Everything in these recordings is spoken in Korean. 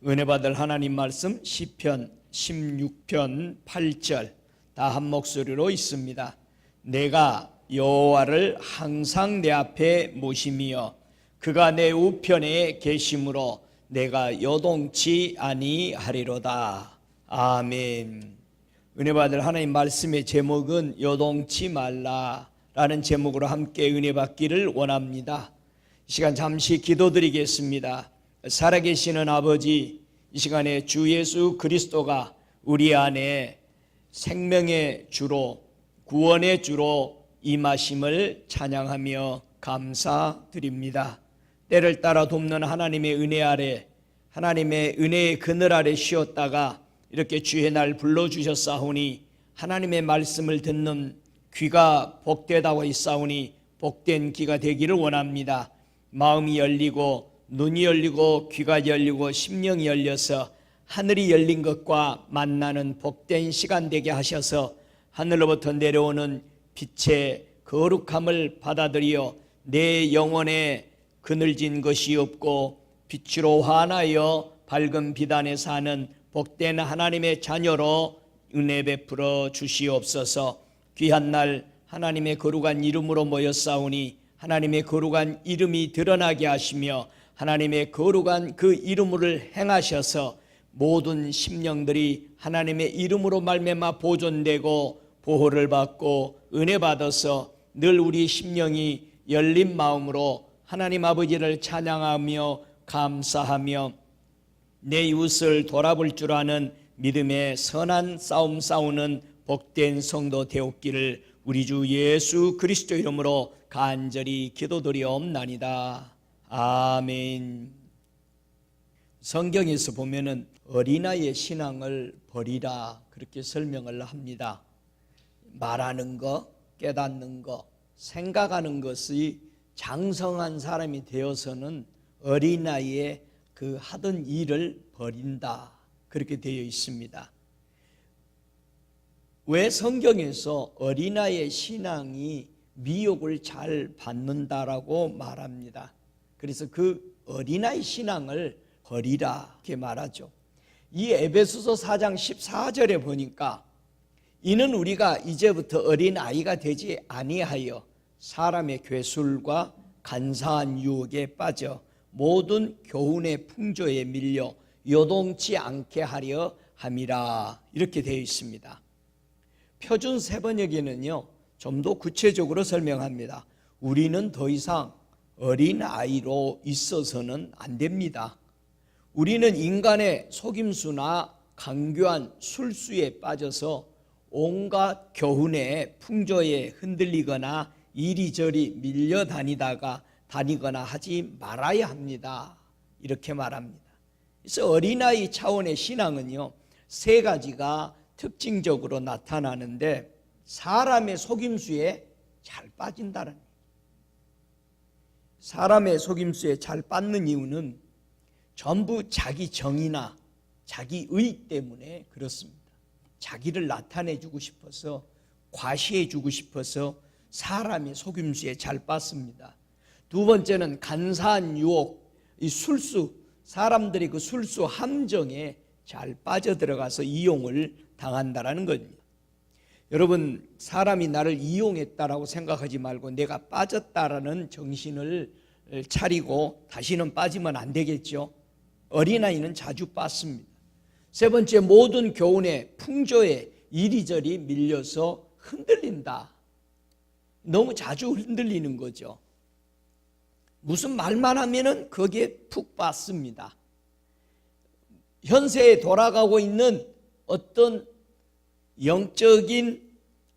은혜 받을 하나님 말씀 시편 16편 8절 다 한 목소리로 있습니다. 내가 여호와를 항상 내 앞에 모심이여 그가 내 우편에 계심으로 내가 요동치 아니하리로다. 아멘. 은혜 받을 하나님 말씀의 제목은 요동치 말라라는 제목으로 함께 은혜 받기를 원합니다. 이 시간 잠시 기도드리겠습니다. 살아계시는 아버지, 이 시간에 주 예수 그리스도가 우리 안에 생명의 주로 구원의 주로 임하심을 찬양하며 감사드립니다. 때를 따라 돕는 하나님의 은혜 아래, 하나님의 은혜의 그늘 아래 쉬었다가 이렇게 주의 날 불러주셨사오니 하나님의 말씀을 듣는 귀가 복되다고 있사오니 복된 귀가 되기를 원합니다. 마음이 열리고 눈이 열리고 귀가 열리고 심령이 열려서 하늘이 열린 것과 만나는 복된 시간 되게 하셔서 하늘로부터 내려오는 빛의 거룩함을 받아들여 내 영혼에 그늘진 것이 없고 빛으로 환하여 밝은 빛 안에 사는 복된 하나님의 자녀로 은혜 베풀어 주시옵소서. 귀한 날 하나님의 거룩한 이름으로 모였사오니 하나님의 거룩한 이름이 드러나게 하시며 하나님의 거룩한 그 이름을 행하셔서 모든 심령들이 하나님의 이름으로 말미암아 보존되고 보호를 받고 은혜 받아서 늘 우리 심령이 열린 마음으로 하나님 아버지를 찬양하며 감사하며 내 이웃을 돌아볼 줄 아는 믿음의 선한 싸움 싸우는 복된 성도 되었기를 우리 주 예수 그리스도 이름으로 간절히 기도드리옵나이다. 아멘. 성경에서 보면은 어린아이의 신앙을 버리라 그렇게 설명을 합니다. 말하는 것, 깨닫는 것, 생각하는 것이 장성한 사람이 되어서는 어린아이의 그 하던 일을 버린다 그렇게 되어 있습니다. 왜 성경에서 어린아이의 신앙이 미혹을 잘 받는다라고 말합니다. 그래서 그 어린아이 신앙을 버리라 이렇게 말하죠. 이 에베소서 4장 14절에 보니까 이는 우리가 이제부터 어린아이가 되지 아니하여 사람의 괴술과 간사한 유혹에 빠져 모든 교훈의 풍조에 밀려 요동치 않게 하려 함이라 이렇게 되어 있습니다. 표준 세번역에는요 좀 더 구체적으로 설명합니다. 우리는 더 이상 어린아이로 있어서는 안 됩니다. 우리는 인간의 속임수나 강교한 술수에 빠져서 온갖 교훈의 풍조에 흔들리거나 이리저리 밀려다니거나 하지 말아야 합니다. 이렇게 말합니다. 그래서 어린아이 차원의 신앙은요 세 가지가 특징적으로 나타나는데 사람의 속임수에 잘 빠진다는 거예요. 사람의 속임수에 잘 빠지는 이유는 전부 자기 정의나 자기 의 때문에 그렇습니다. 자기를 나타내주고 싶어서 과시해주고 싶어서 사람의 속임수에 잘 빠집니다. 두 번째는 간사한 유혹, 이 술수, 사람들이 그 술수 함정에 잘 빠져들어가서 이용을 당한다는 겁니다. 여러분, 사람이 나를 이용했다라고 생각하지 말고 내가 빠졌다라는 정신을 차리고 다시는 빠지면 안 되겠죠. 어린아이는 자주 빠집니다. 세 번째, 모든 교훈의 풍조에 이리저리 밀려서 흔들린다. 너무 자주 흔들리는 거죠. 무슨 말만 하면은 거기에 푹 빠집니다. 현세에 돌아가고 있는 어떤 영적인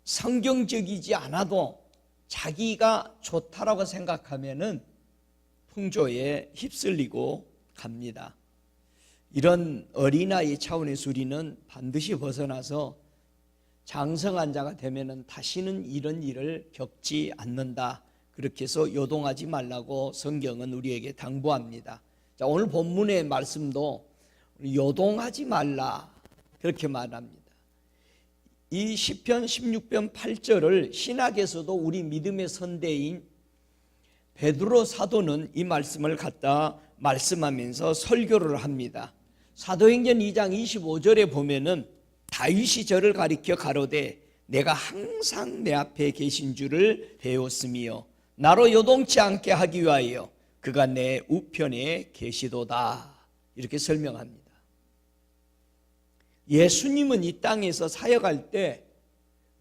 성경적이지 않아도 자기가 좋다라고 생각하면은 풍조에 휩쓸리고 갑니다. 이런 어린아이 차원에서 우리는 반드시 벗어나서 장성한 자가 되면은 다시는 이런 일을 겪지 않는다. 그렇게 해서 요동하지 말라고 성경은 우리에게 당부합니다. 자, 오늘 본문의 말씀도 요동하지 말라 그렇게 말합니다. 이 시편 16편 8절을 신학에서도 우리 믿음의 선대인 베드로 사도는 이 말씀을 갖다 말씀하면서 설교를 합니다. 사도행전 2장 25절에 보면은 다윗이 저를 가리켜 가로되 내가 항상 내 앞에 계신 줄을 배웠으며 나로 요동치 않게 하기 위하여 그가 내 우편에 계시도다. 이렇게 설명합니다. 예수님은 이 땅에서 사역할 때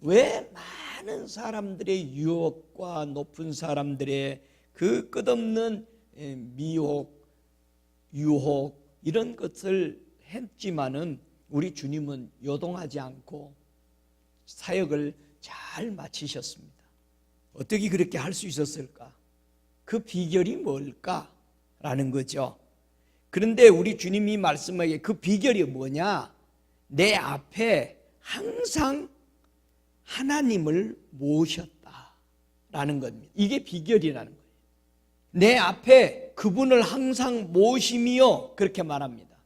왜 많은 사람들의 유혹과 높은 사람들의 그 끝없는 미혹, 유혹 이런 것을 했지만은 우리 주님은 요동하지 않고 사역을 잘 마치셨습니다. 어떻게 그렇게 할 수 있었을까? 그 비결이 뭘까라는 거죠. 그런데 우리 주님이 말씀하기에 그 비결이 뭐냐? 내 앞에 항상 하나님을 모셨다라는 겁니다. 이게 비결이라는 거예요. 내 앞에 그분을 항상 모시며 그렇게 말합니다.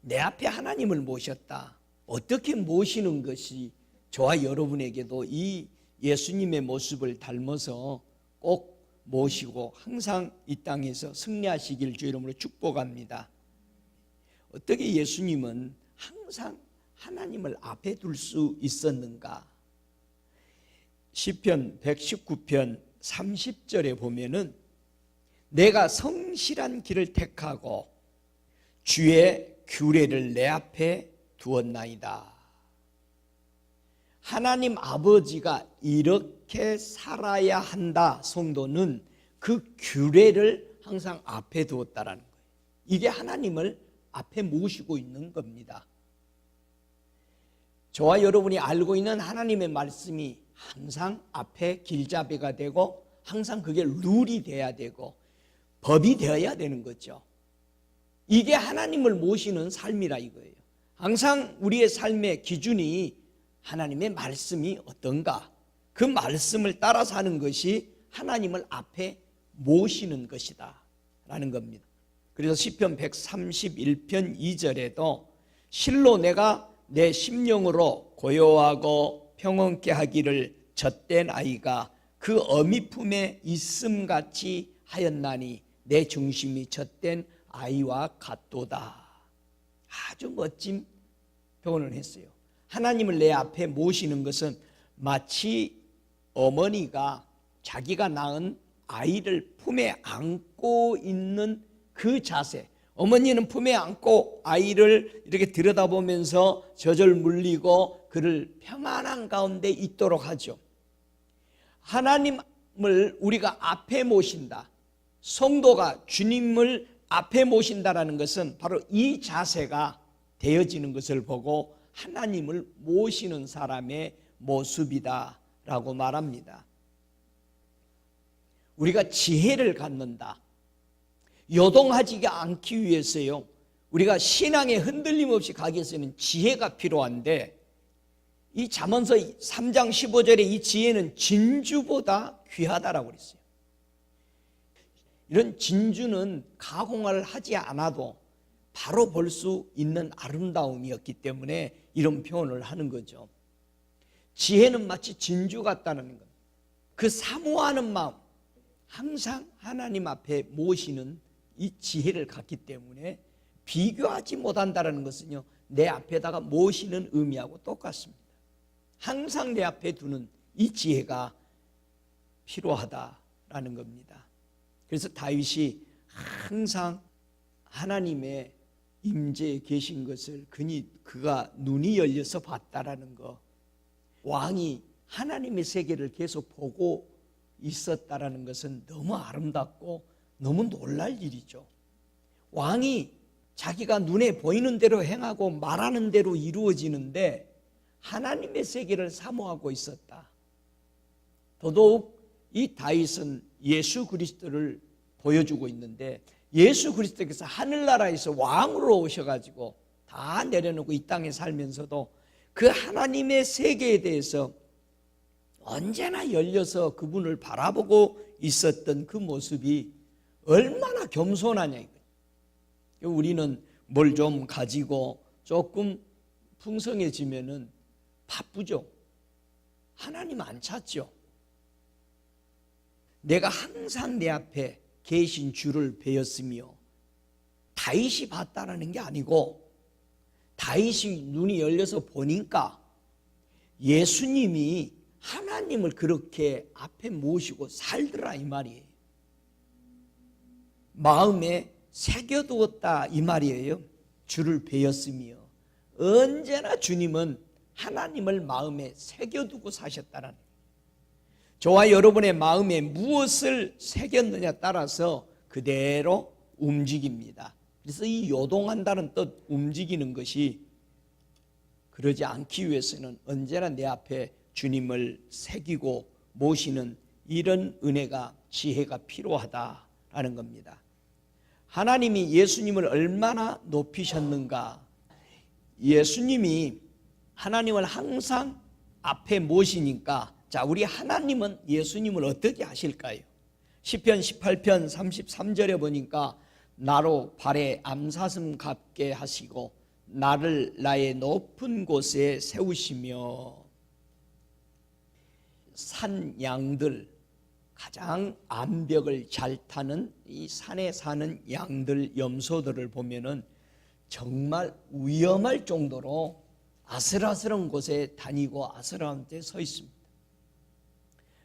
내 앞에 하나님을 모셨다. 어떻게 모시는 것이 저와 여러분에게도 이 예수님의 모습을 닮아서 꼭 모시고 항상 이 땅에서 승리하시길 주 이름으로 축복합니다. 어떻게 예수님은 항상 하나님을 앞에 둘 수 있었는가? 시편 119편 30절에 보면은 내가 성실한 길을 택하고 주의 규례를 내 앞에 두었나이다. 하나님 아버지가 이렇게 살아야 한다. 성도는 그 규례를 항상 앞에 두었다라는 거예요. 이게 하나님을 앞에 모시고 있는 겁니다. 저와 여러분이 알고 있는 하나님의 말씀이 항상 앞에 길잡이가 되고 항상 그게 룰이 돼야 되고 법이 되어야 되는 거죠. 이게 하나님을 모시는 삶이라 이거예요. 항상 우리의 삶의 기준이 하나님의 말씀이 어떤가? 그 말씀을 따라 사는 것이 하나님을 앞에 모시는 것이다 라는 겁니다. 그래서 시편 131편 2절에도 실로 내가 내 심령으로 고요하고 평온케 하기를 젖된 아이가 그 어미 품에 있음같이 하였나니 내 중심이 젖된 아이와 같도다. 아주 멋진 표현을 했어요. 하나님을 내 앞에 모시는 것은 마치 어머니가 자기가 낳은 아이를 품에 안고 있는 그 자세. 어머니는 품에 안고 아이를 이렇게 들여다보면서 젖을 물리고 그를 평안한 가운데 있도록 하죠. 하나님을 우리가 앞에 모신다. 성도가 주님을 앞에 모신다라는 것은 바로 이 자세가 되어지는 것을 보고 하나님을 모시는 사람의 모습이다라고 말합니다. 우리가 지혜를 갖는다. 요동하지 않기 위해서요. 우리가 신앙에 흔들림 없이 가기 위해서는 지혜가 필요한데 이 잠언서 3장 15절에 이 지혜는 진주보다 귀하다라고 그랬어요. 이런 진주는 가공을 하지 않아도 바로 볼 수 있는 아름다움이었기 때문에 이런 표현을 하는 거죠. 지혜는 마치 진주 같다는 겁니다. 그 사모하는 마음, 항상 하나님 앞에 모시는 이 지혜를 갖기 때문에 비교하지 못한다는 것은요, 내 앞에다가 모시는 의미하고 똑같습니다. 항상 내 앞에 두는 이 지혜가 필요하다라는 겁니다. 그래서 다윗이 항상 하나님의 임재에 계신 것을 그가 눈이 열려서 봤다라는 거, 왕이 하나님의 세계를 계속 보고 있었다라는 것은 너무 아름답고 너무 놀랄 일이죠. 왕이 자기가 눈에 보이는 대로 행하고 말하는 대로 이루어지는데 하나님의 세계를 사모하고 있었다. 더더욱 이 다윗은 예수 그리스도를 보여주고 있는데 예수 그리스도께서 하늘나라에서 왕으로 오셔가지고 다 내려놓고 이 땅에 살면서도 그 하나님의 세계에 대해서 언제나 열려서 그분을 바라보고 있었던 그 모습이 얼마나 겸손하냐 이거예요. 우리는 뭘 좀 가지고 조금 풍성해지면은 바쁘죠. 하나님 안 찾죠. 내가 항상 내 앞에 계신 주를 배웠으며 다윗이 봤다라는 게 아니고 다윗이 눈이 열려서 보니까 예수님이 하나님을 그렇게 앞에 모시고 살더라 이 말이에요. 마음에 새겨두었다 이 말이에요. 주를 배웠으며 언제나 주님은 하나님을 마음에 새겨두고 사셨다는 거예요. 저와 여러분의 마음에 무엇을 새겼느냐 따라서 그대로 움직입니다. 그래서 이 요동한다는 뜻 움직이는 것이 그러지 않기 위해서는 언제나 내 앞에 주님을 새기고 모시는 이런 은혜가 지혜가 필요하다라는 겁니다. 하나님이 예수님을 얼마나 높이셨는가. 예수님이 하나님을 항상 앞에 모시니까 자, 우리 하나님은 예수님을 어떻게 하실까요? 시편 18편 33절에 보니까 나로 발에 암사슴 같게 하시고 나를 나의 높은 곳에 세우시며 산 양들 가장 암벽을 잘 타는 이 산에 사는 양들 염소들을 보면은 정말 위험할 정도로 아슬아슬한 곳에 다니고 아슬아슬한 데 서 있습니다.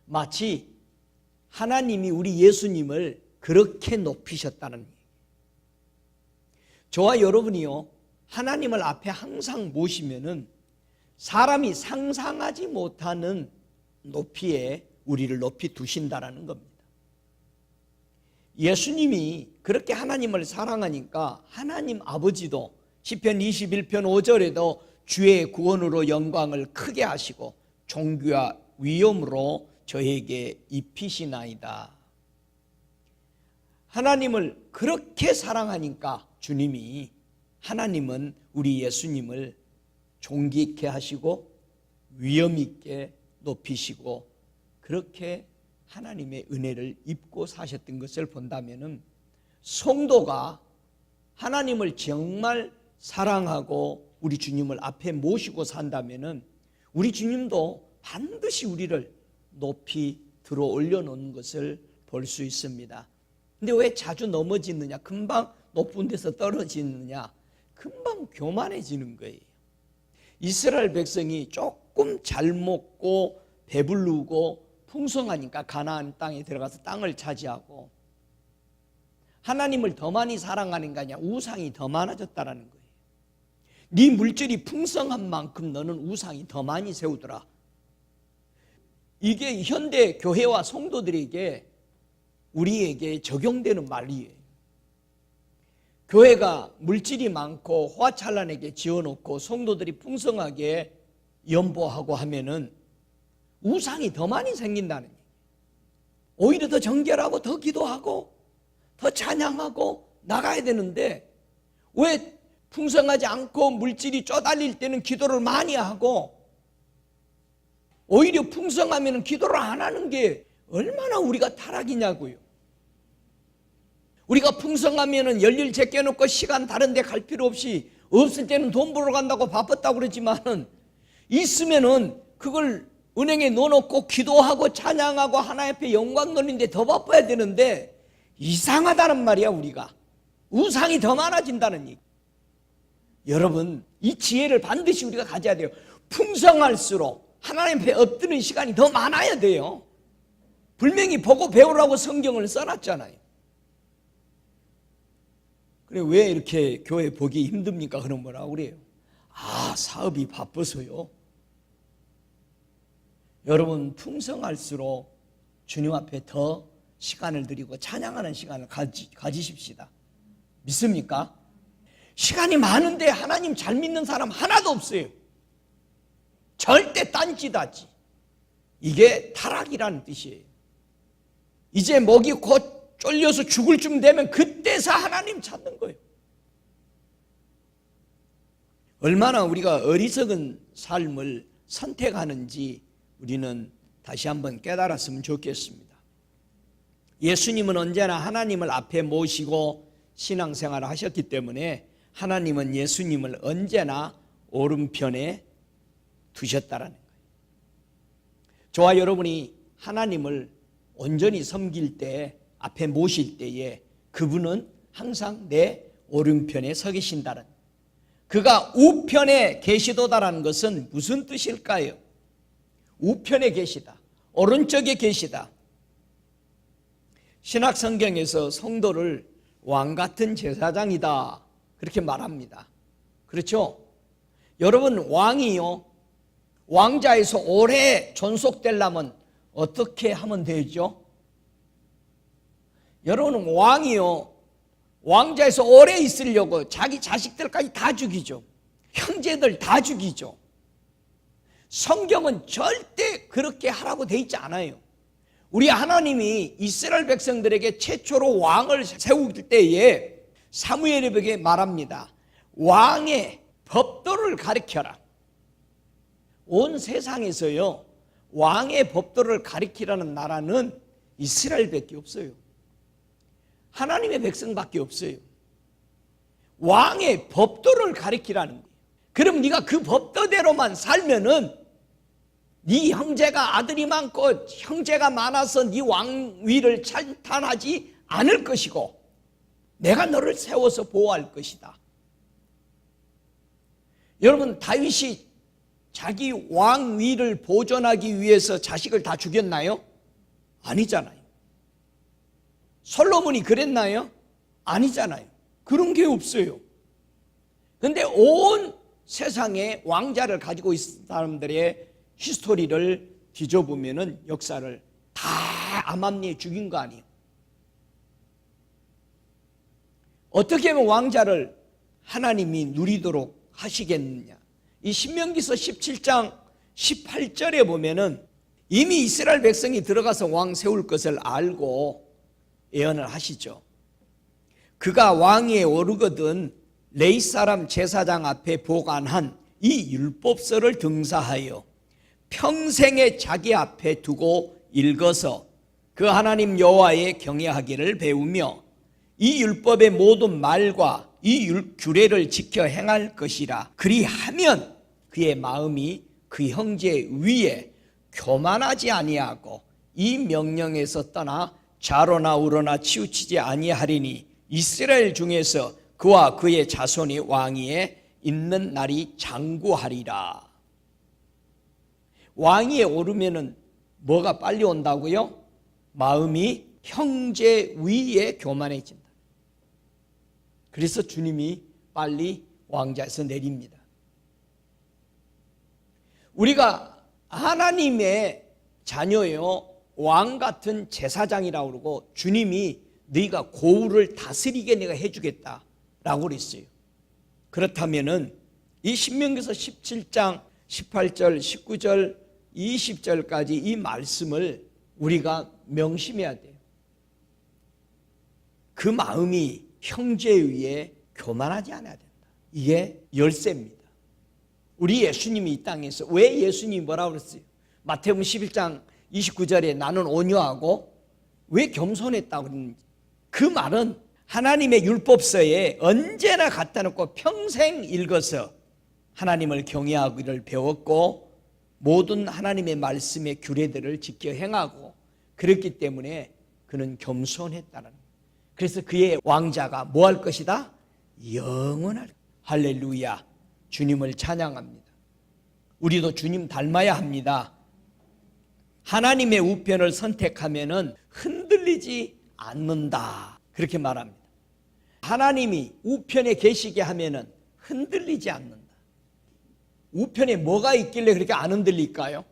마치 하나님이 우리 예수님을 그렇게 높이셨다는 얘기예요. 저와 여러분이요 하나님을 앞에 항상 모시면은 사람이 상상하지 못하는 높이에 우리를 높이 두신다라는 겁니다. 예수님이 그렇게 하나님을 사랑하니까 하나님 아버지도 시편 21편 5절에도 주의 구원으로 영광을 크게 하시고 존귀와 위엄으로 저에게 입히시나이다. 하나님을 그렇게 사랑하니까 주님이 하나님은 우리 예수님을 존귀 있게 하시고 위엄 있게 높이시고 그렇게 하나님의 은혜를 입고 사셨던 것을 본다면은 성도가 하나님을 정말 사랑하고 우리 주님을 앞에 모시고 산다면은 우리 주님도 반드시 우리를 높이 들어 올려놓는 것을 볼 수 있습니다. 근데 왜 자주 넘어지느냐? 금방 높은 데서 떨어지느냐? 금방 교만해지는 거예요. 이스라엘 백성이 조금 잘 먹고 배부르고 풍성하니까 가나안 땅에 들어가서 땅을 차지하고 하나님을 더 많이 사랑하는 거 아니야? 우상이 더 많아졌다는 거예요. 네 물질이 풍성한 만큼 너는 우상이 더 많이 세우더라. 이게 현대 교회와 성도들에게 우리에게 적용되는 말이에요. 교회가 물질이 많고 화찬란하게 지어놓고 성도들이 풍성하게 연보하고 하면은 우상이 더 많이 생긴다는 얘기예요. 오히려 더 정결하고 더 기도하고 더 찬양하고 나가야 되는데 왜 풍성하지 않고 물질이 쪼달릴 때는 기도를 많이 하고 오히려 풍성하면 기도를 안 하는 게 얼마나 우리가 타락이냐고요. 우리가 풍성하면 열일 제껴놓고 시간 다른 데 갈 필요 없이 없을 때는 돈 벌어 간다고 바빴다고 그러지만은 있으면은 그걸 은행에 넣어놓고 기도하고 찬양하고 하나님 앞에 영광 돌리는데 더 바빠야 되는데 이상하다는 말이야. 우리가 우상이 더 많아진다는 얘기. 여러분 이 지혜를 반드시 우리가 가져야 돼요. 풍성할수록 하나님 앞에 엎드는 시간이 더 많아야 돼요. 분명히 보고 배우라고 성경을 써놨잖아요. 그래 왜 이렇게 교회 보기 힘듭니까? 그런 뭐라고 그래요? 아 사업이 바빠서요. 여러분 풍성할수록 주님 앞에 더 시간을 드리고 찬양하는 시간을 가지십시다. 믿습니까? 시간이 많은데 하나님 잘 믿는 사람 하나도 없어요. 절대 딴짓하지. 이게 타락이라는 뜻이에요. 이제 목이 곧 쫄려서 죽을 쯤 되면 그때서 하나님 찾는 거예요. 얼마나 우리가 어리석은 삶을 선택하는지 우리는 다시 한번 깨달았으면 좋겠습니다. 예수님은 언제나 하나님을 앞에 모시고 신앙생활을 하셨기 때문에 하나님은 예수님을 언제나 오른편에 두셨다라는 거예요. 저와 여러분이 하나님을 온전히 섬길 때 앞에 모실 때에 그분은 항상 내 오른편에 서 계신다는, 그가 우편에 계시도다라는 것은 무슨 뜻일까요? 우편에 계시다, 오른쪽에 계시다. 신약 성경에서 성도를 왕 같은 제사장이다 그렇게 말합니다. 그렇죠? 여러분, 왕이요, 왕자에서 오래 존속되려면 어떻게 하면 되죠? 여러분, 왕이요, 왕자에서 오래 있으려고 자기 자식들까지 다 죽이죠. 형제들 다 죽이죠. 성경은 절대 그렇게 하라고 돼 있지 않아요. 우리 하나님이 이스라엘 백성들에게 최초로 왕을 세울 때에 사무엘에게 말합니다. 왕의 법도를 가르쳐라. 온 세상에서요, 왕의 법도를 가르치라는 나라는 이스라엘밖에 없어요. 하나님의 백성밖에 없어요. 왕의 법도를 가르치라는 거예요. 그럼 네가 그 법도대로만 살면은 네 형제가 아들이 많고 형제가 많아서 네 왕위를 찬탄하지 않을 것이고 내가 너를 세워서 보호할 것이다. 여러분, 다윗이 자기 왕위를 보존하기 위해서 자식을 다 죽였나요? 아니잖아요. 솔로몬이 그랬나요? 아니잖아요. 그런 게 없어요. 그런데 온 세상에 왕자를 가지고 있는 사람들의 히스토리를 뒤져보면은 역사를 다 암암리에 죽인 거 아니에요. 어떻게 하면 왕자를 하나님이 누리도록 하시겠느냐? 이 신명기서 17장 18절에 보면은 이미 이스라엘 백성이 들어가서 왕 세울 것을 알고 예언을 하시죠. 그가 왕위에 오르거든 레위 사람 제사장 앞에 보관한 이 율법서를 등사하여 평생에 자기 앞에 두고 읽어서 그 하나님 여호와의 경외하기를 배우며 이 율법의 모든 말과 이 규례를 지켜 행할 것이라. 그리하면 그의 마음이 그 형제 위에 교만하지 아니하고 이 명령에서 떠나 좌로나 우로나 치우치지 아니하리니 이스라엘 중에서 그와 그의 자손이 왕위에 있는 날이 장구하리라. 왕위에 오르면은 뭐가 빨리 온다고요? 마음이 형제 위에 교만해진다. 그래서 주님이 빨리 왕자에서 내립니다. 우리가 하나님의 자녀요, 왕 같은 제사장이라고 그러고 주님이 너희가 고울을 다스리게 내가 해주겠다라고 그랬어요. 그렇다면은 이 신명기서 17장 18절, 19절, 20절까지 이 말씀을 우리가 명심해야 돼요. 그 마음이 형제 위에 교만하지 않아야 된다. 이게 열쇠입니다. 우리 예수님이 이 땅에서 왜 예수님이 뭐라고 그랬어요? 마태복음 11장 29절에 나는 온유하고 왜 겸손했다고 그랬는지, 그 말은 하나님의 율법서에 언제나 갖다 놓고 평생 읽어서 하나님을 경외하기를 배웠고 모든 하나님의 말씀의 규례들을 지켜 행하고 그랬기 때문에 그는 겸손했다는 거예요. 그래서 그의 왕자가 뭐 할 것이다? 영원할. 할렐루야. 주님을 찬양합니다. 우리도 주님 닮아야 합니다. 하나님의 우편을 선택하면은 흔들리지 않는다. 그렇게 말합니다. 하나님이 우편에 계시게 하면은 흔들리지 않는다. 우편에 뭐가 있길래 그렇게 안 흔들릴까요?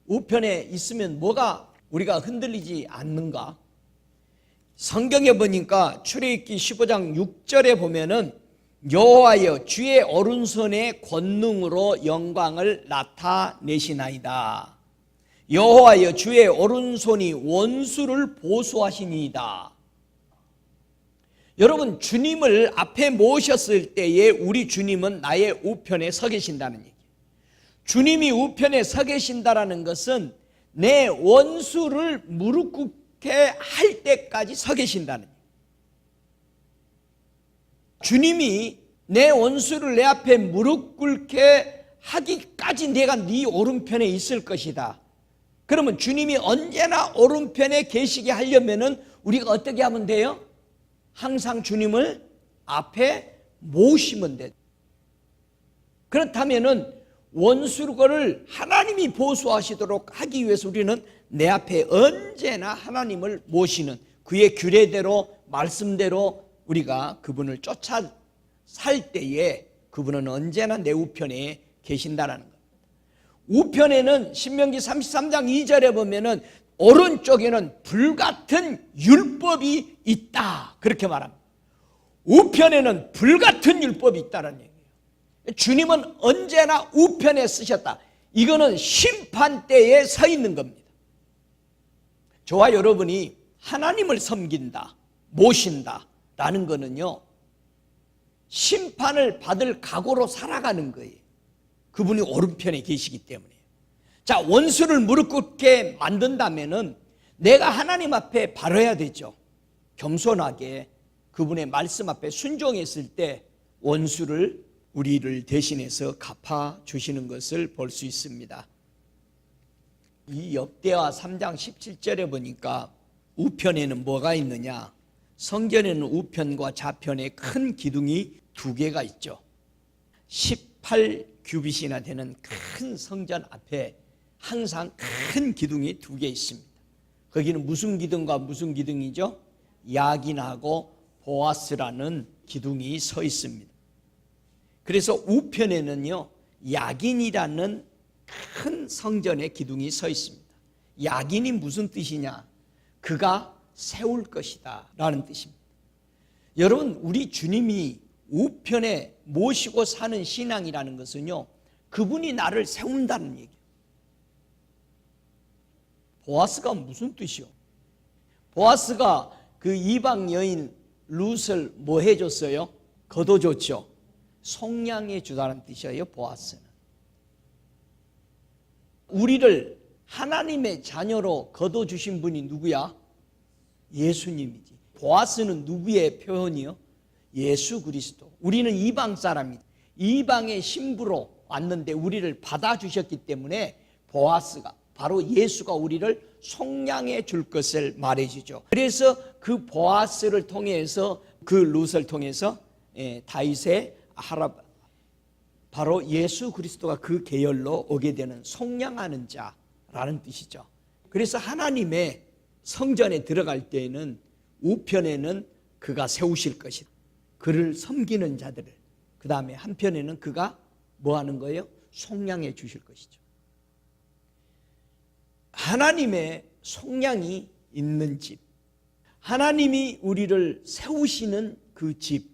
우편에 있으면 뭐가 우리가 흔들리지 않는가? 성경에 보니까 출애굽기 15장 6절에 보면은 여호와여 주의 오른손의 권능으로 영광을 나타내시나이다. 여호와여 주의 오른손이 원수를 보수하시니이다. 여러분, 주님을 앞에 모셨을 때에 우리 주님은 나의 우편에 서 계신다는 얘기예요. 주님이 우편에 서 계신다라는 것은 내 원수를 무릎 꿇게 할 때까지 서 계신다는 얘기예요. 주님이 내 원수를 내 앞에 무릎 꿇게 하기까지 내가 네 오른편에 있을 것이다. 그러면 주님이 언제나 오른편에 계시게 하려면은 우리가 어떻게 하면 돼요? 항상 주님을 앞에 모시면 돼. 그렇다면은 원수를 하나님이 보수하시도록 하기 위해서 우리는 내 앞에 언제나 하나님을 모시는, 그의 규례대로 말씀대로 우리가 그분을 쫓아 살 때에 그분은 언제나 내 우편에 계신다라는 겁니다. 우편에는 신명기 33장 2절에 보면은 오른쪽에는 불같은 율법이 있다, 그렇게 말합니다. 우편에는 불같은 율법이 있다는 얘기예요. 주님은 언제나 우편에 쓰셨다. 이거는 심판 때에 서 있는 겁니다. 저와 여러분이 하나님을 섬긴다, 모신다 라는 거는요, 심판을 받을 각오로 살아가는 거예요. 그분이 오른편에 계시기 때문에. 자, 원수를 무릎 꿇게 만든다면은 내가 하나님 앞에 바라야 되죠. 겸손하게 그분의 말씀 앞에 순종했을 때 원수를 우리를 대신해서 갚아주시는 것을 볼 수 있습니다. 이 역대하 3장 17절에 보니까 우편에는 뭐가 있느냐? 성전에는 우편과 좌편에 큰 기둥이 두 개가 있죠. 18규빗이나 되는 큰 성전 앞에 항상 큰 기둥이 두 개 있습니다. 거기는 무슨 기둥과 무슨 기둥이죠? 야긴하고 보아스라는 기둥이 서 있습니다. 그래서 우편에는요, 야긴이라는 큰 성전의 기둥이 서 있습니다. 야긴이 무슨 뜻이냐? 그가 세울 것이다 라는 뜻입니다. 여러분, 우리 주님이 우편에 모시고 사는 신앙이라는 것은요, 그분이 나를 세운다는 얘기예요. 보아스가 무슨 뜻이요? 보아스가 그 이방 여인 룻을 뭐 해줬어요? 거둬줬죠. 속량해 주다는 뜻이에요. 보아스는 우리를 하나님의 자녀로 거둬주신 분이 누구야? 예수님이지. 보아스는 누구의 표현이요? 예수 그리스도. 우리는 이방 사람이다. 이방의 신부로 왔는데 우리를 받아주셨기 때문에 보아스가, 바로 예수가 우리를 속량해 줄 것을 말해주죠. 그래서 그 보아스를 통해서, 그 룻을 통해서 다윗의 바로 예수 그리스도가 그 계열로 오게 되는 속량하는 자라는 뜻이죠. 그래서 하나님의 성전에 들어갈 때에는 우편에는 그가 세우실 것이다. 그를 섬기는 자들을, 그 다음에 한편에는 그가 뭐 하는 거예요? 속량해 주실 것이죠. 하나님의 속량이 있는 집, 하나님이 우리를 세우시는 그 집,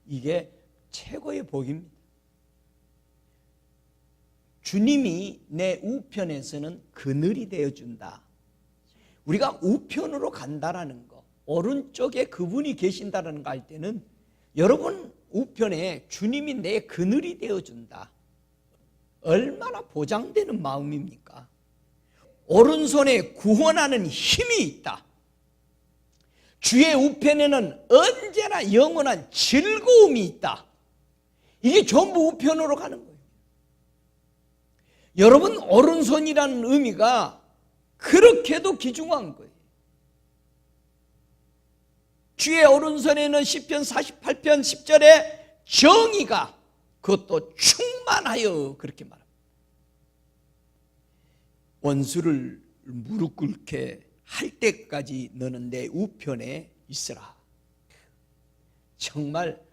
이게 최고의 복입니다. 주님이 내 우편에서는 그늘이 되어준다. 우리가 우편으로 간다라는 거, 오른쪽에 그분이 계신다라는 거 할 때는 여러분 우편에 주님이 내 그늘이 되어준다. 얼마나 보장되는 마음입니까? 오른손에 구원하는 힘이 있다. 주의 우편에는 언제나 영원한 즐거움이 있다. 이게 전부 우편으로 가는 거예요. 여러분, 오른손이라는 의미가 그렇게도 귀중한 거예요. 주의 오른손에는 시편 48편 10절에 정의가, 그것도 충만하여, 그렇게 말합니다. 원수를 무릎 꿇게 할 때까지 너는 내 우편에 있으라. 정말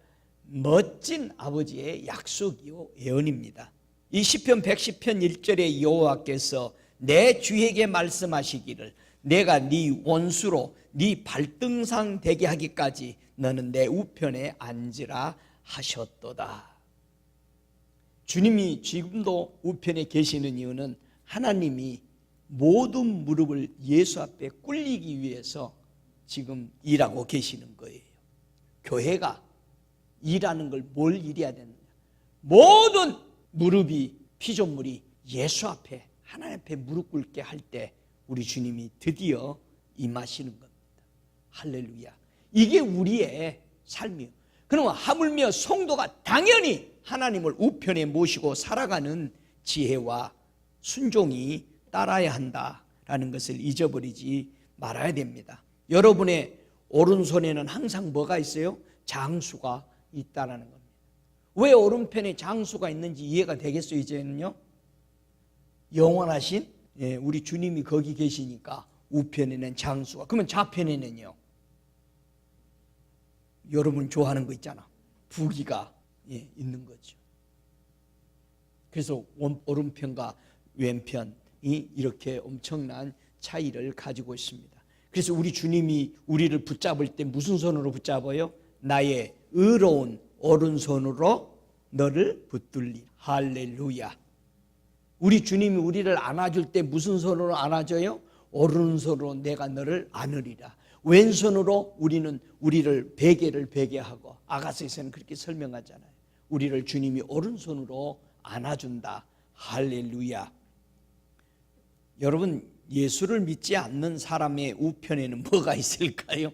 멋진 아버지의 약속이요 예언입니다. 이 시편 110편 1절에 여호와께서 내 주에게 말씀하시기를 내가 네 원수로 네 발등상 되게 하기까지 너는 내 우편에 앉으라 하셨도다. 주님이 지금도 우편에 계시는 이유는 하나님이 모든 무릎을 예수 앞에 꿇리기 위해서 지금 일하고 계시는 거예요. 교회가 일하는 걸 뭘 일해야 되느냐? 모든 무릎이, 피조물이 예수 앞에, 하나님 앞에 무릎 꿇게 할 때 우리 주님이 드디어 임하시는 겁니다. 할렐루야. 이게 우리의 삶이에요. 그러면 하물며 성도가 당연히 하나님을 우편에 모시고 살아가는 지혜와 순종이 따라야 한다라는 것을 잊어버리지 말아야 됩니다. 여러분의 오른손에는 항상 뭐가 있어요? 장수가 있다라는 겁니다. 왜 오른편에 장수가 있는지 이해가 되겠어요, 이제는요? 영원하신 우리 주님이 거기 계시니까 우편에는 장수가. 그러면 좌편에는요? 여러분 좋아하는 거 있잖아. 부귀가 있는 거죠. 그래서 오른편과 왼편이 이렇게 엄청난 차이를 가지고 있습니다. 그래서 우리 주님이 우리를 붙잡을 때 무슨 손으로 붙잡아요? 나의 의로운 오른손으로 너를 붙들리라. 할렐루야. 우리 주님이 우리를 안아줄 때 무슨 손으로 안아줘요? 오른손으로 내가 너를 안으리라. 왼손으로 우리는 우리를 베개를 베개하고, 아가서에서는 그렇게 설명하잖아요. 우리를 주님이 오른손으로 안아준다. 할렐루야. 여러분, 예수를 믿지 않는 사람의 우편에는 뭐가 있을까요?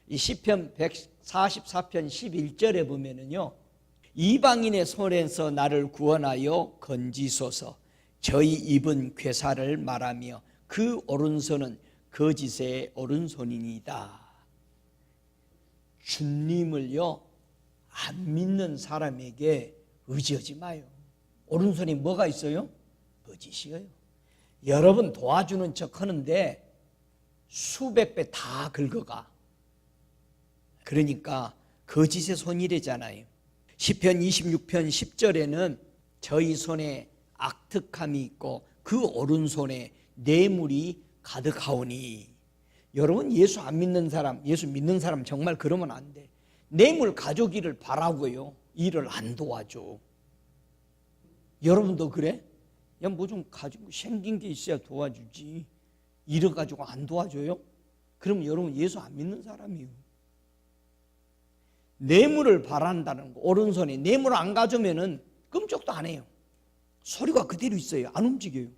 이 시편 144편 11절에 보면은요, 이방인의 손에서 나를 구원하여 건지소서. 저희 입은 괴사를 말하며 그 오른손은 거짓의 오른손이니이다. 주님을요, 안 믿는 사람에게 의지하지 마요. 오른손이 뭐가 있어요? 거짓이에요. 여러분 도와주는 척 하는데 수백 배 다 긁어가. 그러니까 거짓의 손이래잖아요. 시편 26편 10절에는 저희 손에 악특함이 있고 그 오른손에 뇌물이 가득하오니. 여러분, 예수 안 믿는 사람, 예수 믿는 사람 정말 그러면 안 돼. 뇌물 가져오기를 바라고요, 일을 안 도와줘. 여러분도 그래? 야, 뭐 좀 가지고 생긴 게 있어야 도와주지. 잃어가지고 안 도와줘요? 그럼 여러분 예수 안 믿는 사람이에요. 뇌물을 바란다는 거, 오른손에 뇌물을 안 가져오면은 끔찍도 안 해요. 소리가 그대로 있어요. 안 움직여요.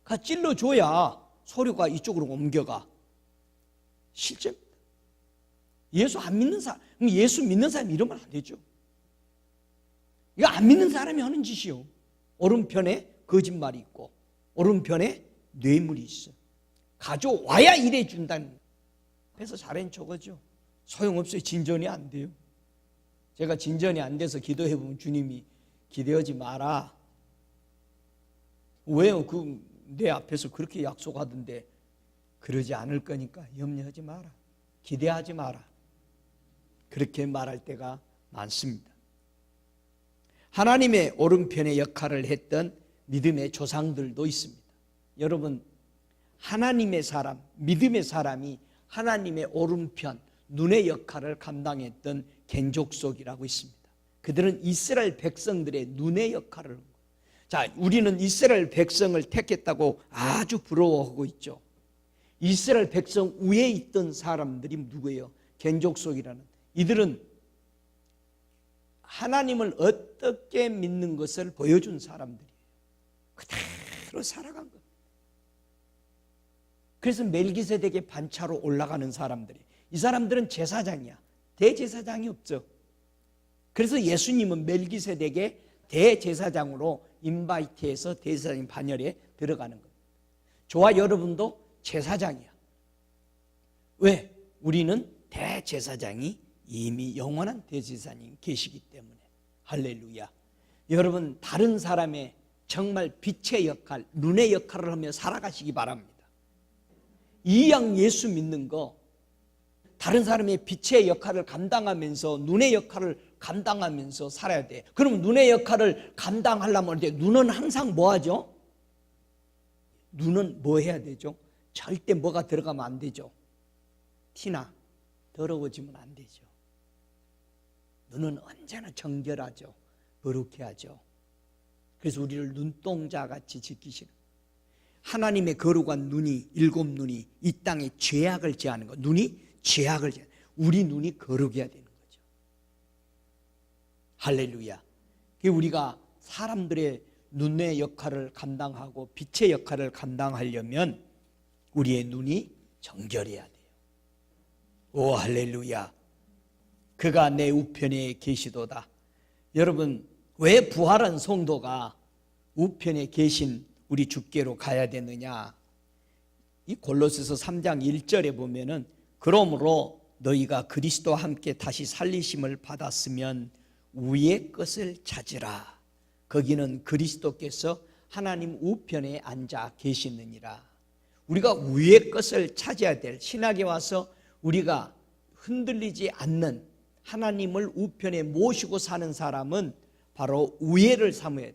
가 찔러줘야 소리가 이쪽으로 옮겨가. 실제입니다. 예수 안 믿는 사람, 예수 믿는 사람 이러면 안 되죠. 이거 안 믿는 사람이 하는 짓이요. 오른편에 거짓말이 있고 오른편에 뇌물이 있어. 가져와야 일해준다는 거예요. 그래서 잘한 척하죠. 소용없어요. 진전이 안 돼요. 제가 진전이 안 돼서 기도해보면 주님이 기대하지 마라. 왜요? 내 앞에서 그렇게 약속하던데. 그러지 않을 거니까 염려하지 마라. 기대하지 마라. 그렇게 말할 때가 많습니다. 하나님의 오른편의 역할을 했던 믿음의 조상들도 있습니다. 여러분, 하나님의 사람, 믿음의 사람이 하나님의 오른편, 눈의 역할을 감당했던 겐족속이라고 있습니다. 그들은 이스라엘 백성들의 눈의 역할을 한 거예요. 자, 우리는 이스라엘 백성을 택했다고 아주 부러워하고 있죠. 이스라엘 백성 위에 있던 사람들이 누구예요? 겐족속이라는. 이들은 하나님을 어떻게 믿는 것을 보여준 사람들이에요. 그대로 살아간 겁니다. 그래서 멜기세덱의 반차로 올라가는 사람들이, 이 사람들은 제사장이야. 대제사장이 없죠. 그래서 예수님은 멜기세덱의 대제사장으로 인바이트해서 대제사장 반열에 들어가는 겁니다. 저와 여러분도 제사장이야. 왜? 우리는 대제사장이 이미 영원한 대제사장이 계시기 때문에. 할렐루야. 여러분, 다른 사람의 정말 빛의 역할, 눈의 역할을 하며 살아가시기 바랍니다. 이 양 예수 믿는 거, 다른 사람의 빛의 역할을 감당하면서 눈의 역할을 감당하면서 살아야 돼. 그럼 눈의 역할을 감당하려면 눈은 항상 뭐 하죠? 눈은 뭐 해야 되죠? 절대 뭐가 들어가면 안 되죠. 티나 더러워지면 안 되죠. 눈은 언제나 정결하죠. 거룩해 하죠. 그래서 우리를 눈동자같이 지키시는, 하나님의 거룩한 눈이, 일곱 눈이 이 땅에 죄악을 제하는 것. 눈이 죄악을 제하는, 우리 눈이 거룩해야 되는 거죠. 할렐루야. 우리가 사람들의 눈의 역할을 감당하고 빛의 역할을 감당하려면 우리의 눈이 정결해야 돼요. 오, 할렐루야. 그가 내 우편에 계시도다. 여러분, 왜 부활한 성도가 우편에 계신 우리 주께로 가야 되느냐? 이 골로새서 3장 1절에 보면은 그러므로 너희가 그리스도와 함께 다시 살리심을 받았으면 위의 것을 찾으라. 거기는 그리스도께서 하나님 우편에 앉아 계시느니라. 우리가 위의 것을 찾아야 될, 신학에 와서 우리가 흔들리지 않는 하나님을 우편에 모시고 사는 사람은 바로 위에를 삼아야 돼요.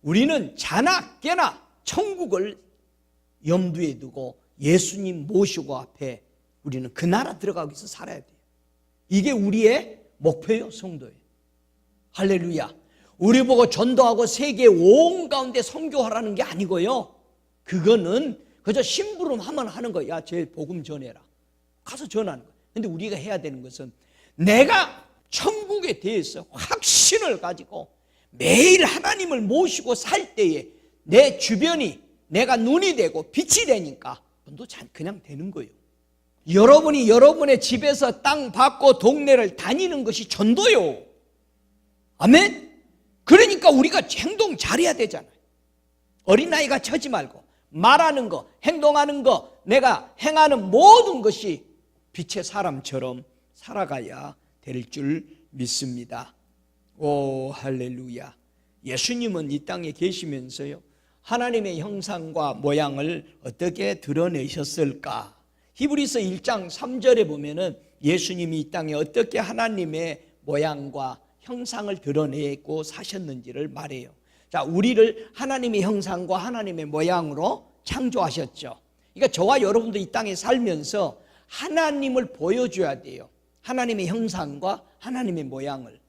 우리는 자나 깨나 천국을 염두에 두고 예수님 모시고 앞에 우리는 그 나라 들어가기 위해서 살아야 돼요. 이게 우리의 목표예요, 성도예요. 할렐루야. 우리 보고 전도하고 세계 온 가운데 선교하라는 게 아니고요. 그거는 그저 심부름하면 하는 거야. 야, 쟤 복음 전해라. 가서 전하는 거야. 근데 우리가 해야 되는 것은 내가 천국에 대해서 확신을 가지고 매일 하나님을 모시고 살 때에 내 주변이 내가 눈이 되고 빛이 되니까 또 그냥 되는 거예요. 여러분이 여러분의 집에서 땅 받고 동네를 다니는 것이 전도요. 아멘? 그러니까 우리가 행동 잘해야 되잖아요. 어린아이가 처지 말고 말하는 거, 행동하는 거, 내가 행하는 모든 것이 빛의 사람처럼 살아가야 될 줄 믿습니다. 오, 할렐루야. 예수님은 이 땅에 계시면서요, 하나님의 형상과 모양을 어떻게 드러내셨을까? 히브리서 1장 3절에 보면은 예수님이 이 땅에 어떻게 하나님의 모양과 형상을 드러내고 사셨는지를 말해요. 자, 우리를 하나님의 형상과 하나님의 모양으로 창조하셨죠. 그러니까 저와 여러분도 이 땅에 살면서 하나님을 보여줘야 돼요. 하나님의 형상과 하나님의 모양을.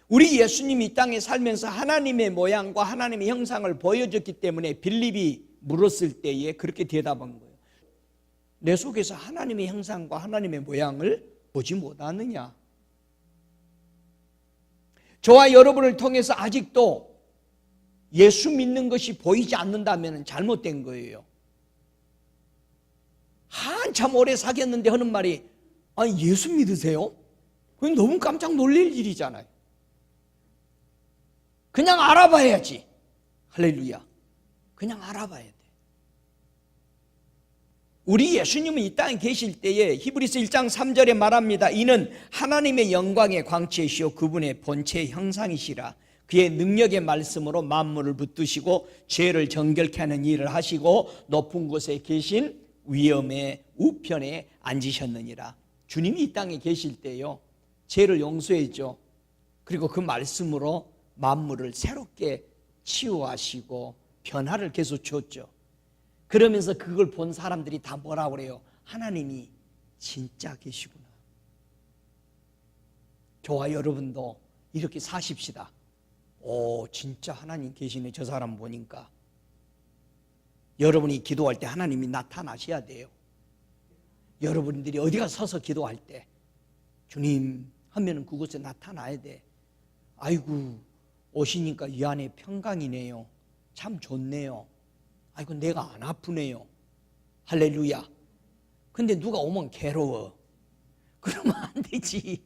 우리 예수님이 이 땅에 살면서 하나님의 모양과 하나님의 형상을 보여줬기 때문에 빌립이 물었을 때에 그렇게 대답한 거예요. 내 속에서 하나님의 형상과 하나님의 모양을 보지 못하느냐? 저와 여러분을 통해서 아직도 예수 믿는 것이 보이지 않는다면 잘못된 거예요. 한참 오래 사귀었는데 하는 말이, 아니 예수 믿으세요? 그건 너무 깜짝 놀랄 일이잖아요. 그냥 알아봐야지. 할렐루야. 그냥 알아봐야 돼. 우리 예수님은 이 땅에 계실 때에 히브리서 1장 3절에 말합니다. 이는 하나님의 영광의 광채이시오 그분의 본체의 형상이시라. 그의 능력의 말씀으로 만물을 붙드시고 죄를 정결케 하는 일을 하시고 높은 곳에 계신 위엄의 우편에 앉으셨느니라. 주님이 이 땅에 계실 때요, 죄를 용서했죠. 그리고 그 말씀으로 만물을 새롭게 치유하시고 변화를 계속 줬죠. 그러면서 그걸 본 사람들이 다 뭐라고 그래요? 하나님이 진짜 계시구나. 저와 여러분도 이렇게 사십시다. 오, 진짜 하나님 계시네. 저 사람 보니까. 여러분이 기도할 때 하나님이 나타나셔야 돼요. 여러분들이 어디가 서서 기도할 때 주님 하면은 그곳에 나타나야 돼. 아이고, 오시니까 이 안에 평강이네요. 참 좋네요. 아이고, 내가 안 아프네요. 할렐루야. 근데 누가 오면 괴로워. 그러면 안 되지.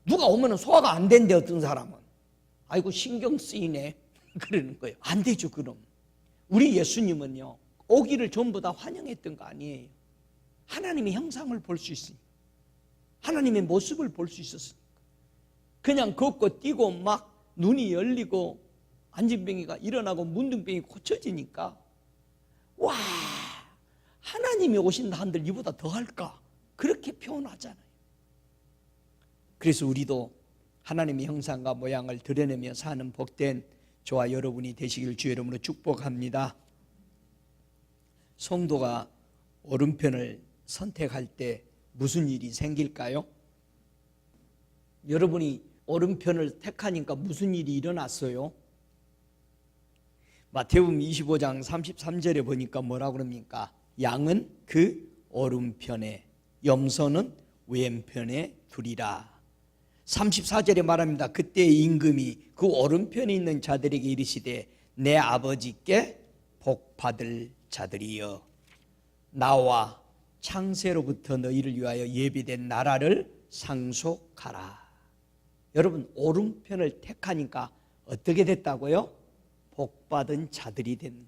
누가 오면 소화가 안 된대. 어떤 사람은 아이고 신경 쓰이네 그러는 거예요. 안 되죠. 그럼 우리 예수님은요, 오기를 전부 다 환영했던 거 아니에요. 하나님의 형상을 볼 수 있으니까, 하나님의 모습을 볼 수 있었으니까. 그냥 걷고 뛰고 막 눈이 열리고 안진병이가 일어나고 문둥병이 고쳐지니까, 와, 하나님이 오신다 한들 이보다 더 할까? 그렇게 표현하잖아요. 그래서 우리도 하나님의 형상과 모양을 드러내며 사는 복된 저와 여러분이 되시길 주의 이름으로 축복합니다. 성도가 오른편을 선택할 때 무슨 일이 생길까요? 여러분이 오른편을 택하니까 무슨 일이 일어났어요? 마태복음 25장 33절에 보니까 뭐라고 그럽니까? 양은 그 오른편에, 염소는 왼편에 두리라. 34절에 말합니다. 그때 임금이 그 오른편에 있는 자들에게 이르시되 내 아버지께 복받을 자들이여, 나와 창세로부터 너희를 위하여 예비된 나라를 상속하라. 여러분, 오른편을 택하니까 어떻게 됐다고요? 복받은 자들이 된.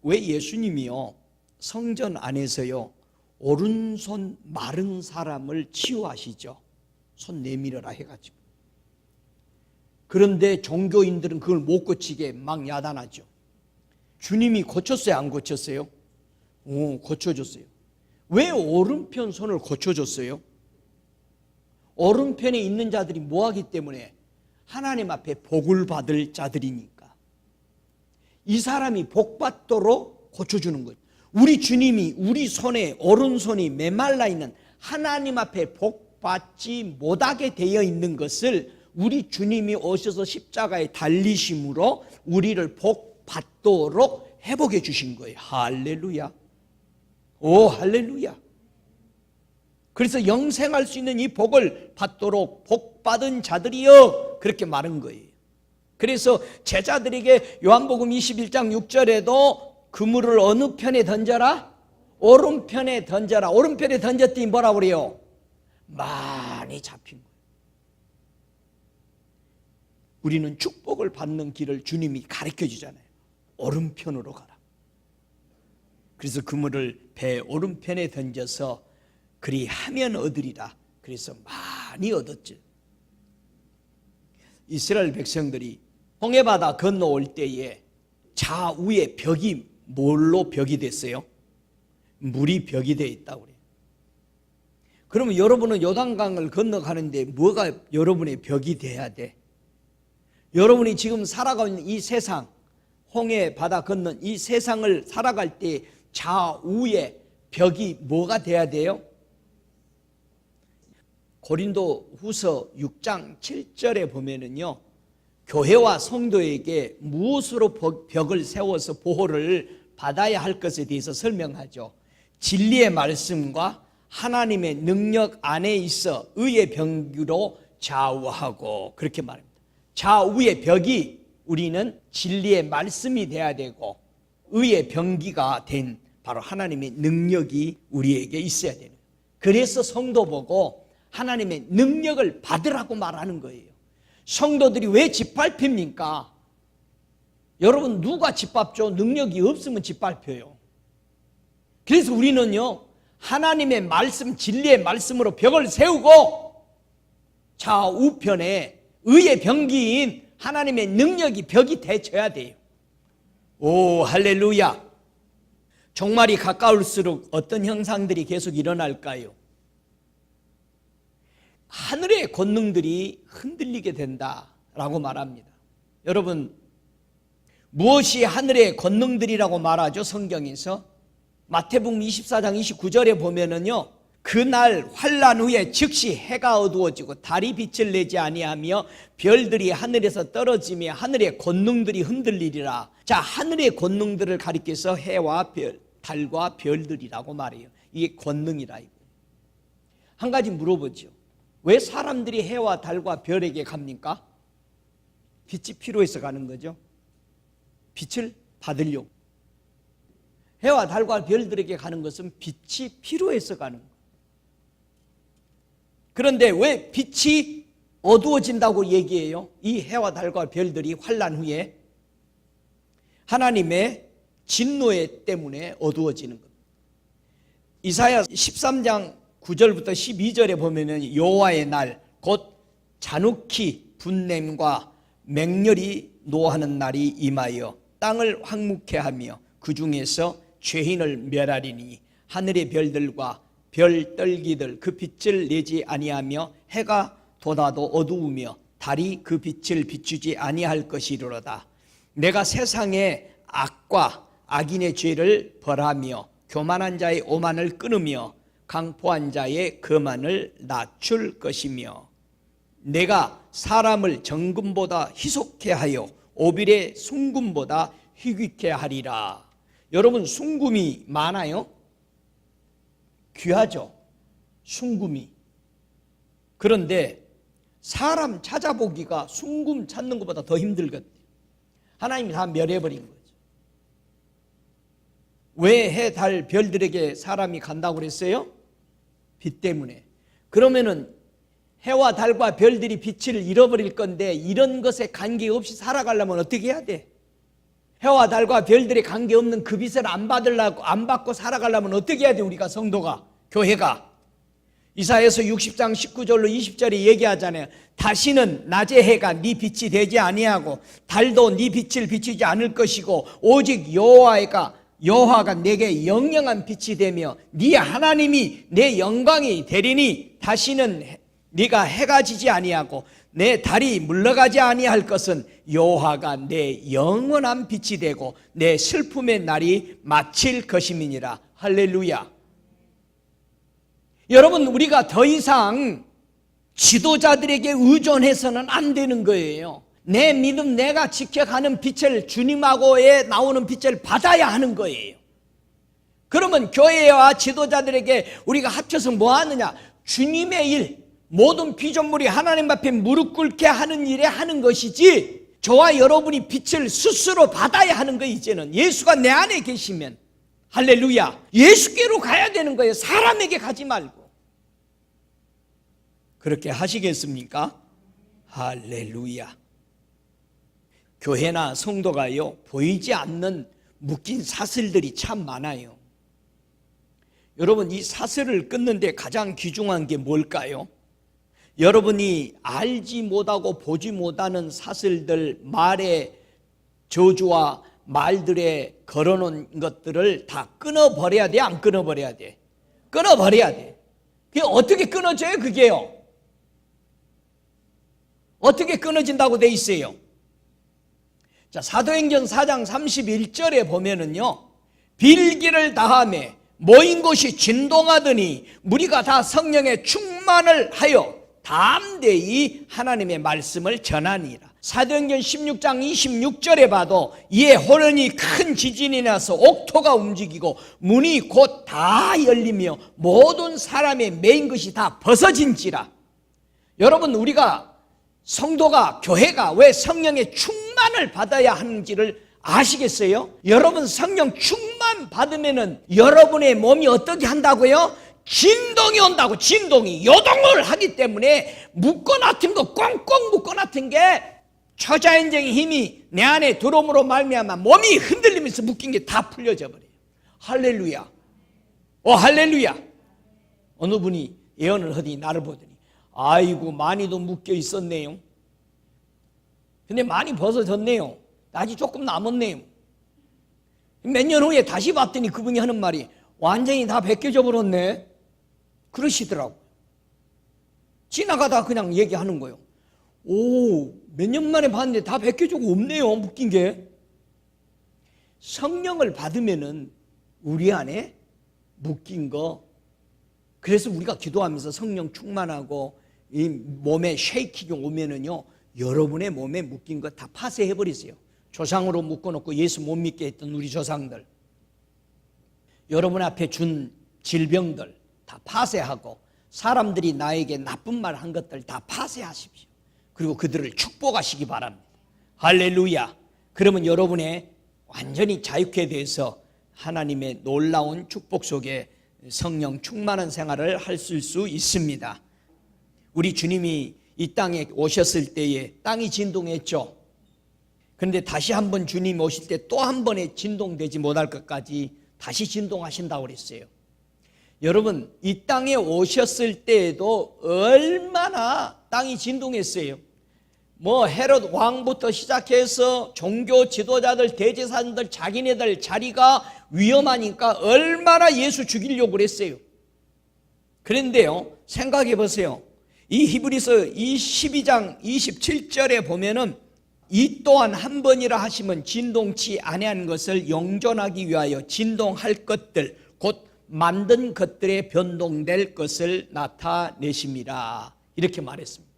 왜 예수님이요 성전 안에서요 오른손 마른 사람을 치유하시죠. 손 내밀어라 해가지고. 그런데 종교인들은 그걸 못 고치게 막 야단하죠. 주님이 고쳤어요, 안 고쳤어요? 고쳐줬어요. 왜 오른편 손을 고쳐줬어요? 오른편에 있는 자들이 뭐하기 때문에? 하나님 앞에 복을 받을 자들이니까. 이 사람이 복 받도록 고쳐주는 거예요. 우리 주님이 우리 손에 오른손이 메말라 있는, 하나님 앞에 복 받지 못하게 되어 있는 것을 우리 주님이 오셔서 십자가에 달리심으로 우리를 복 받도록 회복해 주신 거예요. 할렐루야. 오, 할렐루야. 그래서 영생할 수 있는 이 복을 받도록 복 받은 자들이여, 그렇게 말한 거예요. 그래서 제자들에게 요한복음 21장 6절에도 그물을 어느 편에 던져라? 오른편에 던져라. 오른편에 던졌더니 뭐라 그래요? 많이 잡힌 거예요. 우리는 축복을 받는 길을 주님이 가르쳐 주잖아요. 오른편으로 가라. 그래서 그물을 배 오른편에 던져서 그리하면 얻으리라. 그래서 많이 얻었죠. 이스라엘 백성들이 홍해바다 건너올 때에 좌우에 벽이 뭘로 벽이 됐어요? 물이 벽이 되어 있다고 그래요. 그러면 여러분은 요단강을 건너가는데 뭐가 여러분의 벽이 돼야 돼? 여러분이 지금 살아가고 있는 이 세상, 홍해바다 건넌 이 세상을 살아갈 때 좌우에 벽이 뭐가 돼야 돼요? 고린도 후서 6장 7절에 보면은요, 교회와 성도에게 무엇으로 벽을 세워서 보호를 받아야 할 것에 대해서 설명하죠. 진리의 말씀과 하나님의 능력 안에 있어 의의 병기로 좌우하고, 그렇게 말합니다. 좌우의 벽이 우리는 진리의 말씀이 돼야 되고 의의 병기가 된 바로 하나님의 능력이 우리에게 있어야 되는 거예요. 그래서 성도 보고 하나님의 능력을 받으라고 말하는 거예요. 성도들이 왜 짓밟힙니까? 여러분, 누가 짓밟죠? 능력이 없으면 짓밟혀요. 그래서 우리는요, 하나님의 말씀, 진리의 말씀으로 벽을 세우고 좌우편에 의의 병기인 하나님의 능력이 벽이 되쳐야 돼요. 오, 할렐루야. 종말이 가까울수록 어떤 형상들이 계속 일어날까요? 하늘의 권능들이 흔들리게 된다라고 말합니다. 여러분, 무엇이 하늘의 권능들이라고 말하죠? 성경에서 마태복음 24장 29절에 보면은요, 그날 환난 후에 즉시 해가 어두워지고 달이 빛을 내지 아니하며 별들이 하늘에서 떨어지며 하늘의 권능들이 흔들리리라. 자, 하늘의 권능들을 가리켜서 해와 별, 달과 별들이라고 말해요. 이게 권능이라. 한 가지 물어보죠. 왜 사람들이 해와 달과 별에게 갑니까? 빛이 필요해서 가는 거죠. 빛을 받으려고. 해와 달과 별들에게 가는 것은 빛이 필요해서 가는 거예요. 그런데 왜 빛이 어두워진다고 얘기해요? 이 해와 달과 별들이 환난 후에 하나님의 진노에 때문에 어두워지는 겁니다. 이사야 13장 9절부터 12절에 보면은 여호와의 날 곧 잔혹히 분냄과 맹렬히 노하는 날이 임하여 땅을 황무케 하며 그 중에서 죄인을 멸하리니 하늘의 별들과 별 떨기들 그 빛을 내지 아니하며 해가 돋아도 어두우며 달이 그 빛을 비추지 아니할 것이로다. 내가 세상의 악과 악인의 죄를 벌하며 교만한 자의 오만을 끊으며 강포한 자의 거만을 낮출 것이며 내가 사람을 정금보다 희속케 하여 오빌의 순금보다 희귀케 하리라. 여러분, 순금이 많아요? 귀하죠? 순금이. 그런데 사람 찾아보기가 순금 찾는 것보다 더 힘들거든요. 하나님이 다 멸해버린 거죠. 왜 해, 달, 별들에게 사람이 간다고 그랬어요? 빛 때문에. 그러면은 해와 달과 별들이 빛을 잃어버릴 건데 이런 것에 관계없이 살아가려면 어떻게 해야 돼? 해와 달과 별들에 관계없는 그 빛을 안 받고 살아가려면 어떻게 해야 돼? 우리가 성도가 교회가. 이사야서 60장 19절로 20절에 얘기하잖아요. 다시는 낮의 해가 네 빛이 되지 아니하고 달도 네 빛을 비추지 않을 것이고 오직 여호와가 내게 영영한 빛이 되며 네 하나님이 내 영광이 되리니 다시는 네가 해가 지지 아니하고 내 달이 물러가지 아니할 것은 여호와가 내 영원한 빛이 되고 내 슬픔의 날이 마칠 것임이니라. 할렐루야. 여러분, 우리가 더 이상 지도자들에게 의존해서는 안 되는 거예요. 내 믿음, 내가 지켜가는 빛을, 주님하고에 나오는 빛을 받아야 하는 거예요. 그러면 교회와 지도자들에게 우리가 합쳐서 뭐 하느냐? 주님의 일, 모든 피조물이 하나님 앞에 무릎 꿇게 하는 일에 하는 것이지, 저와 여러분이 빛을 스스로 받아야 하는 거예요. 이제는 예수가 내 안에 계시면. 할렐루야. 예수께로 가야 되는 거예요. 사람에게 가지 말고. 그렇게 하시겠습니까? 할렐루야. 교회나 성도가요, 보이지 않는 묶인 사슬들이 참 많아요. 여러분, 이 사슬을 끊는데 가장 귀중한 게 뭘까요? 여러분이 알지 못하고 보지 못하는 사슬들, 말의 저주와 말들에 걸어놓은 것들을 다 끊어버려야 돼, 안 끊어버려야 돼? 끊어버려야 돼. 그게 어떻게 끊어져요, 그게요? 어떻게 끊어진다고 돼 있어요? 자, 사도행전 4장 31절에 보면은요, 빌기를 다하며 모인 곳이 진동하더니 무리가 다 성령의 충만을 하여 담대히 하나님의 말씀을 전하니라. 사도행전 16장 26절에 봐도 이에 호련히 큰 지진이 나서 옥토가 움직이고 문이 곧 다 열리며 모든 사람의 매인 것이 다 벗어진지라. 여러분, 우리가 성도가, 교회가 왜 성령의 충만을 받아야 하는지를 아시겠어요? 여러분, 성령 충만 받으면은 여러분의 몸이 어떻게 한다고요? 진동이 온다고. 진동이 요동을 하기 때문에 묶어놨던 거, 꽁꽁 묶어놨던 게 초자연적인 힘이 내 안에 들어옴으로 말미암아 몸이 흔들리면서 묶인 게 다 풀려져 버려요. 할렐루야. 할렐루야. 어느 분이 예언을 하더니 나를 보더니, 아이고, 많이도 묶여 있었네요. 근데 많이 벗어졌네요. 아직 조금 남았네요. 몇 년 후에 다시 봤더니 그분이 하는 말이, 완전히 다 벗겨져 버렸네. 그러시더라고요. 지나가다 그냥 얘기하는 거예요. 몇 년 만에 봤는데 다 벗겨지고 없네요, 묶인 게. 성령을 받으면은 우리 안에 묶인 거, 그래서 우리가 기도하면서 성령 충만하고 이 몸에 쉐이킹이 오면은요, 여러분의 몸에 묶인 거 다 파쇄해버리세요. 조상으로 묶어놓고 예수 못 믿게 했던 우리 조상들, 여러분 앞에 준 질병들 다 파쇄하고, 사람들이 나에게 나쁜 말 한 것들 다 파쇄하십시오. 그리고 그들을 축복하시기 바랍니다. 할렐루야. 그러면 여러분의 완전히 자유케 돼서 하나님의 놀라운 축복 속에 성령 충만한 생활을 하실 수 있습니다. 우리 주님이 이 땅에 오셨을 때에 땅이 진동했죠. 그런데 다시 한번 주님 오실 때 또 한 번에 진동되지 못할 것까지 다시 진동하신다고 그랬어요. 여러분, 이 땅에 오셨을 때에도 얼마나 땅이 진동했어요. 헤롯 왕부터 시작해서 종교 지도자들, 대제사장들, 자기네들 자리가 위험하니까 얼마나 예수 죽이려고 그랬어요. 그런데요, 생각해 보세요. 이 히브리서 12장 27절에 보면은, 이 또한 한 번이라 하시면 진동치 아니한 것을 영존하기 위하여 진동할 것들, 곧 만든 것들에 변동될 것을 나타내심이라. 이렇게 말했습니다.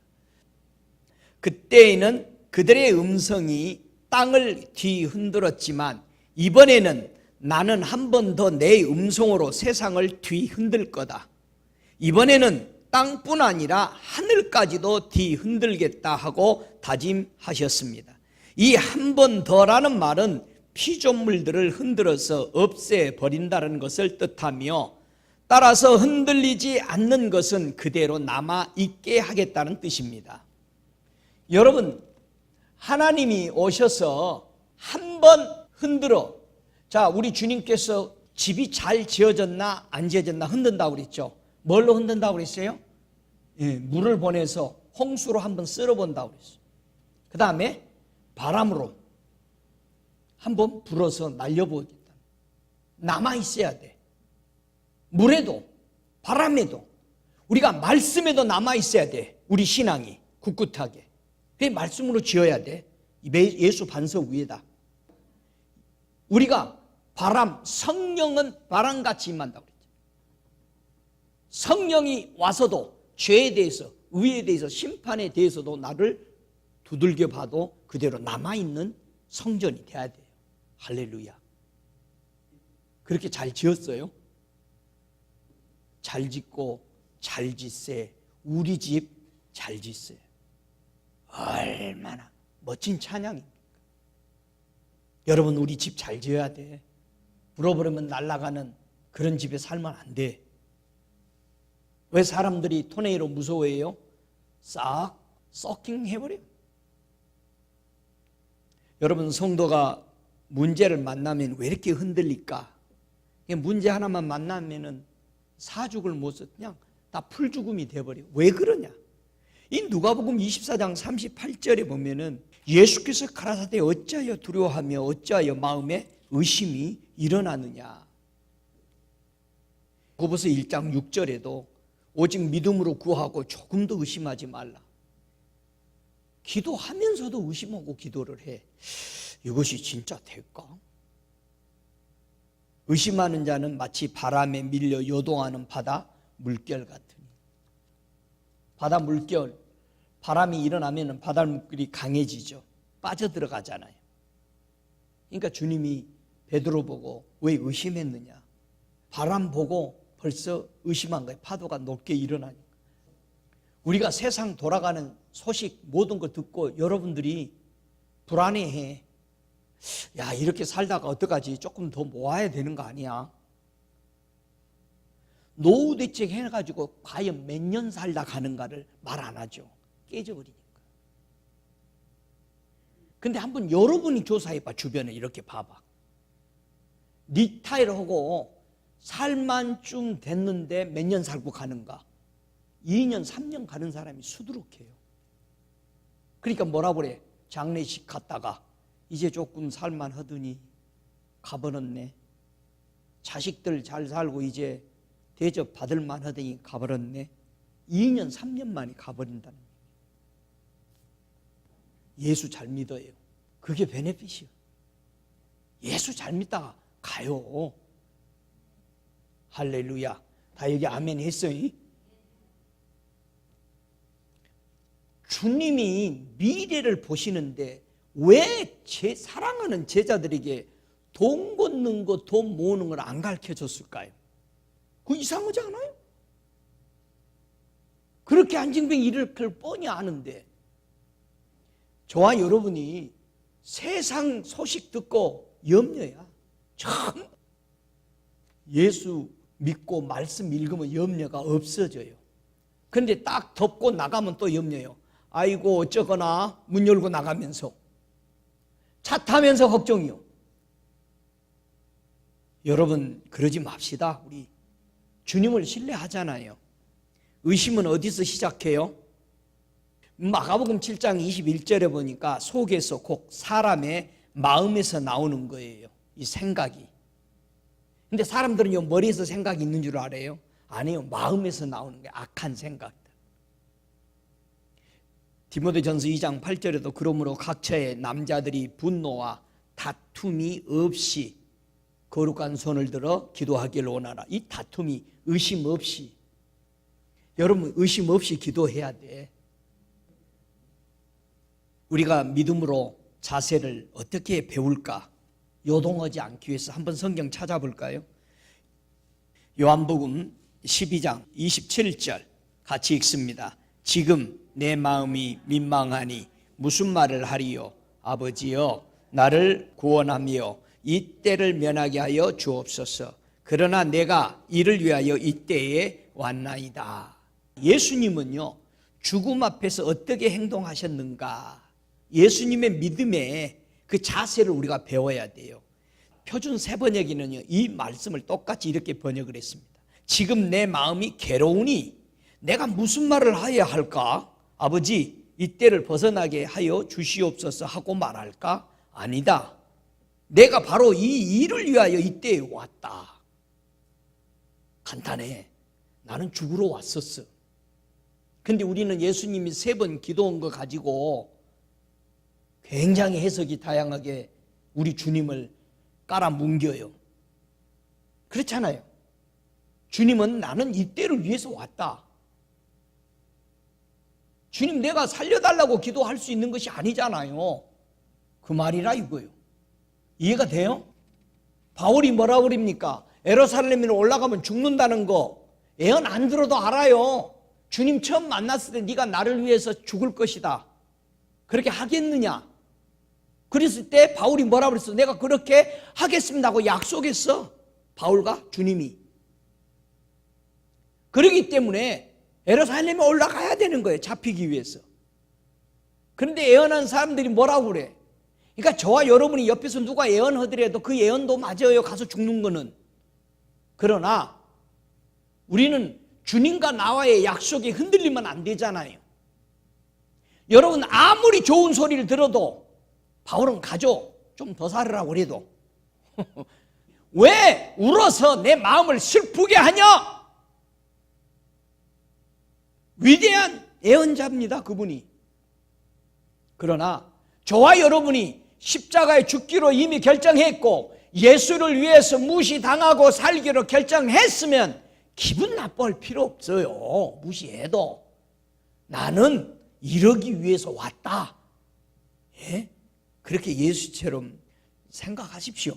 그때에는 그들의 음성이 땅을 뒤흔들었지만 이번에는 나는 한 번 더 내 음성으로 세상을 뒤흔들 거다. 이번에는 땅뿐 아니라 하늘까지도 뒤흔들겠다 하고 다짐하셨습니다. 이 한 번 더라는 말은 피조물들을 흔들어서 없애버린다는 것을 뜻하며, 따라서 흔들리지 않는 것은 그대로 남아있게 하겠다는 뜻입니다. 여러분, 하나님이 오셔서 한 번 흔들어, 자, 우리 주님께서 집이 잘 지어졌나 안 지어졌나 흔든다고 그랬죠. 뭘로 흔든다고 그랬어요? 물을 보내서 홍수로 한번 쓸어본다고 그랬어요. 그 다음에 바람으로 한번 불어서 날려보겠다. 남아있어야 돼. 물에도 바람에도 우리가 말씀에도 남아있어야 돼. 우리 신앙이 굳굳하게. 그게 말씀으로 지어야 돼. 예수 반석 위에다. 우리가 성령은 바람같이 임한다고 그랬죠. 성령이 와서도 죄에 대해서, 의에 대해서, 심판에 대해서도 나를 두들겨 봐도 그대로 남아있는 성전이 돼야 돼요. 할렐루야. 그렇게 잘 지었어요? 잘 짓고 잘 짓세. 우리 집 잘 짓세. 얼마나 멋진 찬양입니까? 여러분, 우리 집 잘 지어야 돼. 불어버리면 날아가는 그런 집에 살면 안 돼. 왜 사람들이 토네이로 무서워해요? 싹 서킹 해버려요. 여러분, 성도가 문제를 만나면 왜 이렇게 흔들릴까? 문제 하나만 만나면은 사죽을 못 써. 그냥 다 풀죽음이 돼버려요. 왜 그러냐? 이 누가복음 24장 38절에 보면은 예수께서 가라사대 어찌하여 두려워하며 어찌하여 마음에 의심이 일어나느냐. 고보서 1장 6절에도 오직 믿음으로 구하고 조금도 의심하지 말라. 기도하면서도 의심하고 기도를 해. 이것이 진짜 될까? 의심하는 자는 마치 바람에 밀려 요동하는 바다 물결 같으니. 바다 물결, 바람이 일어나면 바다 물결이 강해지죠. 빠져들어가잖아요. 그러니까 주님이 베드로 보고 왜 의심했느냐? 바람 보고 벌써 의심한 거예요. 파도가 높게 일어나니까. 우리가 세상 돌아가는 소식 모든 걸 듣고 여러분들이 불안해해. 야, 이렇게 살다가 어떡하지? 조금 더 모아야 되는 거 아니야? 노후 대책 해가지고 과연 몇 년 살다 가는가를 말 안 하죠. 깨져버리니까. 근데 한번 여러분이 조사해봐. 주변에 이렇게 봐봐. 리타이를 하고 살만쯤 됐는데 몇 년 살고 가는가? 2년, 3년 가는 사람이 수두룩해요. 그러니까 뭐라 그래? 장례식 갔다가 이제 조금 살만하더니 가버렸네. 자식들 잘 살고 이제 대접 받을 만하더니 가버렸네. 2년, 3년 만에 가버린다는 얘기예요. 예수 잘 믿어요. 그게 베네핏이요. 예수 잘 믿다가 가요. 할렐루야. 다 여기 아멘 했어요? 주님이 미래를 보시는데 왜 사랑하는 제자들에게 돈 걷는 거, 돈 모으는 걸 안 가르쳐줬을까요? 그거 이상하지 않아요? 그렇게 안징뱅이 일으킬 뻔히 아는데. 저와 여러분이 세상 소식 듣고 염려야. 참 예수 믿고 말씀 읽으면 염려가 없어져요. 그런데 딱 덮고 나가면 또 염려요. 아이고 어쩌거나 문 열고 나가면서 차 타면서 걱정이요. 여러분 그러지 맙시다. 우리 주님을 신뢰하잖아요. 의심은 어디서 시작해요? 마가복음 7장 21절에 보니까 속에서 곧 사람의 마음에서 나오는 거예요. 이 생각이. 근데 사람들은 머리에서 생각이 있는 줄 알아요? 아니에요. 마음에서 나오는 게 악한 생각들. 디모데전서 2장 8절에도 그러므로 각처의 남자들이 분노와 다툼이 없이 거룩한 손을 들어 기도하기를 원하라. 이 다툼이 의심 없이. 여러분 의심 없이 기도해야 돼. 우리가 믿음으로 자세를 어떻게 배울까? 요동하지 않기 위해서 한번 성경 찾아볼까요? 요한복음 12장 27절 같이 읽습니다. 지금 내 마음이 민망하니 무슨 말을 하리요? 아버지여 나를 구원하며 이 때를 면하게 하여 주옵소서. 그러나 내가 이를 위하여 이 때에 왔나이다. 예수님은요 죽음 앞에서 어떻게 행동하셨는가? 예수님의 믿음의 그 자세를 우리가 배워야 돼요. 표준 새번역에는요, 이 말씀을 똑같이 이렇게 번역을 했습니다. 지금 내 마음이 괴로우니 내가 무슨 말을 하여야 할까? 아버지, 이때를 벗어나게 하여 주시옵소서 하고 말할까? 아니다. 내가 바로 이 일을 위하여 이때에 왔다. 간단해. 나는 죽으러 왔었어. 근데 우리는 예수님이 3번 기도한 거 가지고 굉장히 해석이 다양하게 우리 주님을 깔아뭉겨요. 그렇잖아요. 주님은 나는 이때를 위해서 왔다. 주님, 내가 살려달라고 기도할 수 있는 것이 아니잖아요. 그 말이라 이거예요. 이해가 돼요? 바울이 뭐라 그럽니까? 예루살렘으로 올라가면 죽는다는 거 예언 안 들어도 알아요. 주님 처음 만났을 때 네가 나를 위해서 죽을 것이다. 그렇게 하겠느냐? 그랬을 때 바울이 뭐라 그랬어? 내가 그렇게 하겠습니다 하고 약속했어. 바울과 주님이. 그렇기 때문에 예루살렘에 올라가야 되는 거예요. 잡히기 위해서. 그런데 예언한 사람들이 뭐라고 그래? 그러니까 저와 여러분이 옆에서 누가 예언하더라도 그 예언도 맞아요. 가서 죽는 거는. 그러나 우리는 주님과 나와의 약속이 흔들리면 안 되잖아요. 여러분, 아무리 좋은 소리를 들어도 바울은 가죠. 좀 더 살으라고 그래도. 왜 울어서 내 마음을 슬프게 하냐? 위대한 예언자입니다, 그분이. 그러나 저와 여러분이 십자가에 죽기로 이미 결정했고 예수를 위해서 무시당하고 살기로 결정했으면 기분 나빠할 필요 없어요. 무시해도. 나는 이러기 위해서 왔다. 예? 그렇게 예수처럼 생각하십시오.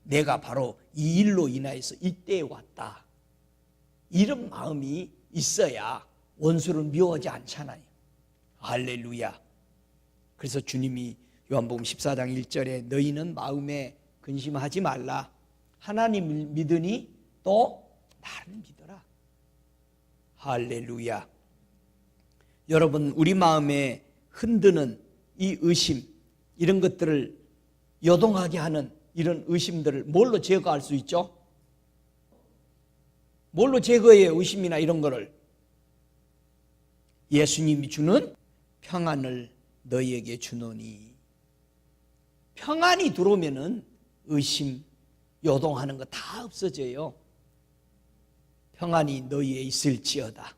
내가 바로 이 일로 인하여서 이때에 왔다. 이런 마음이 있어야 원수를 미워하지 않잖아요. 할렐루야. 그래서 주님이 요한복음 14장 1절에 너희는 마음에 근심하지 말라. 하나님을 믿으니 또 나를 믿어라. 할렐루야. 여러분, 우리 마음에 흔드는 이 의심, 이런 것들을 요동하게 하는 이런 의심들을 뭘로 제거할 수 있죠? 뭘로 제거해요? 의심이나 이런 거를. 예수님이 주는 평안을 너희에게 주노니. 평안이 들어오면은 의심, 요동하는 거 다 없어져요. 평안이 너희에 있을지어다.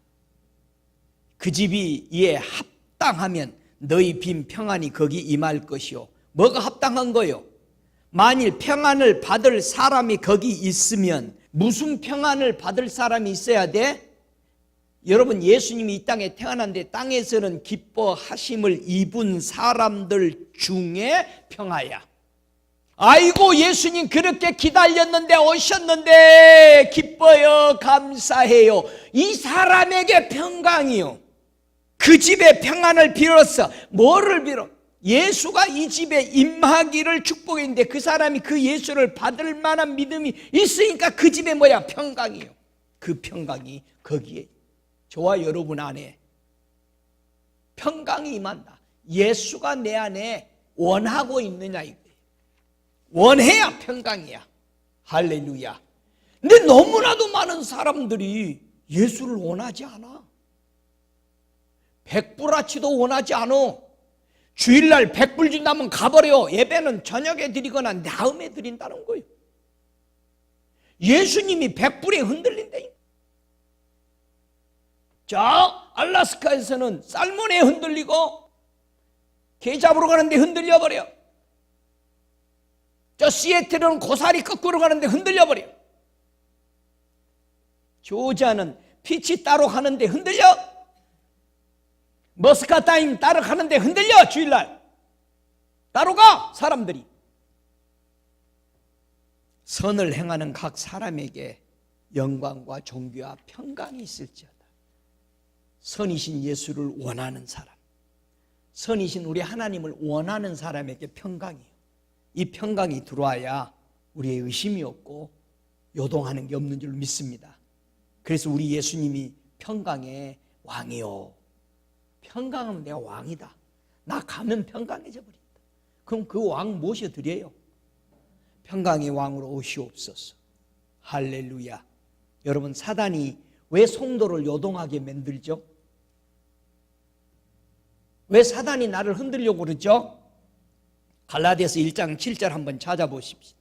그 집이 이에 합당하면 너희 빈 평안이 거기 임할 것이요. 뭐가 합당한 거요? 만일 평안을 받을 사람이 거기 있으면 무슨 평안을 받을 사람이 있어야 돼? 여러분, 예수님이 이 땅에 태어났는데 땅에서는 기뻐하심을 입은 사람들 중에 평화야. 아이고, 예수님 그렇게 기다렸는데 오셨는데 기뻐요, 감사해요. 이 사람에게 평강이요. 그 집에 평안을 빌어서 뭐를 빌어? 예수가 이 집에 임하기를 축복했는데 그 사람이 그 예수를 받을 만한 믿음이 있으니까 그 집에 뭐야? 평강이요. 그 평강이 거기에, 저와 여러분 안에 평강이 임한다. 예수가 내 안에 원하고 있느냐 이거예요. 원해야 평강이야. 할렐루야. 근데 너무나도 많은 사람들이 예수를 원하지 않아. 백불아치도 원하지 않아. 주일날 백불 준다면 가버려. 예배는 저녁에 드리거나 다음에 드린다는 거예요. 예수님이 백불에 흔들린대. 저 알라스카에서는 살몬에 흔들리고 개 잡으러 가는데 흔들려버려. 저 시애틀은 고사리 거꾸로 가는데 흔들려버려. 조지아는 피치 따로 가는데 흔들려. 머스카타임 따로 가는데 흔들려. 주일날 따로 가. 사람들이. 선을 행하는 각 사람에게 영광과 존귀와 평강이 있을지어다. 선이신 예수를 원하는 사람, 선이신 우리 하나님을 원하는 사람에게 평강이에요. 이 평강이 들어와야 우리의 의심이 없고 요동하는 게 없는 줄 믿습니다. 그래서 우리 예수님이 평강의 왕이요. 평강하면 내가 왕이다. 나 가면 평강해져 버린다. 그럼 그 왕 모셔드려요. 평강의 왕으로 오시옵소서. 할렐루야. 여러분, 사단이 왜 성도를 요동하게 만들죠? 왜 사단이 나를 흔들려고 그러죠? 갈라디아서 1장 7절 한번 찾아보십시다.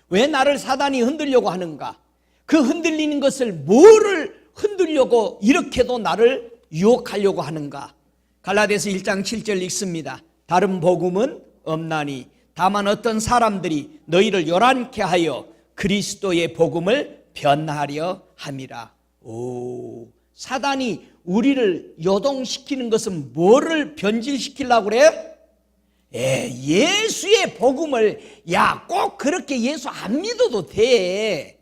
왜 나를 사단이 흔들려고 하는가? 그 흔들리는 것을 뭐를 흔들려고 이렇게도 나를 유혹하려고 하는가? 갈라디아서 1장 7절 읽습니다. 다른 복음은 없나니 다만 어떤 사람들이 너희를 요란케 하여 그리스도의 복음을 변하려 함이라. 오, 사단이 우리를 요동시키는 것은 뭐를 변질시키려고 그래요? 예수의 복음을, 야, 꼭 그렇게 예수 안 믿어도 돼.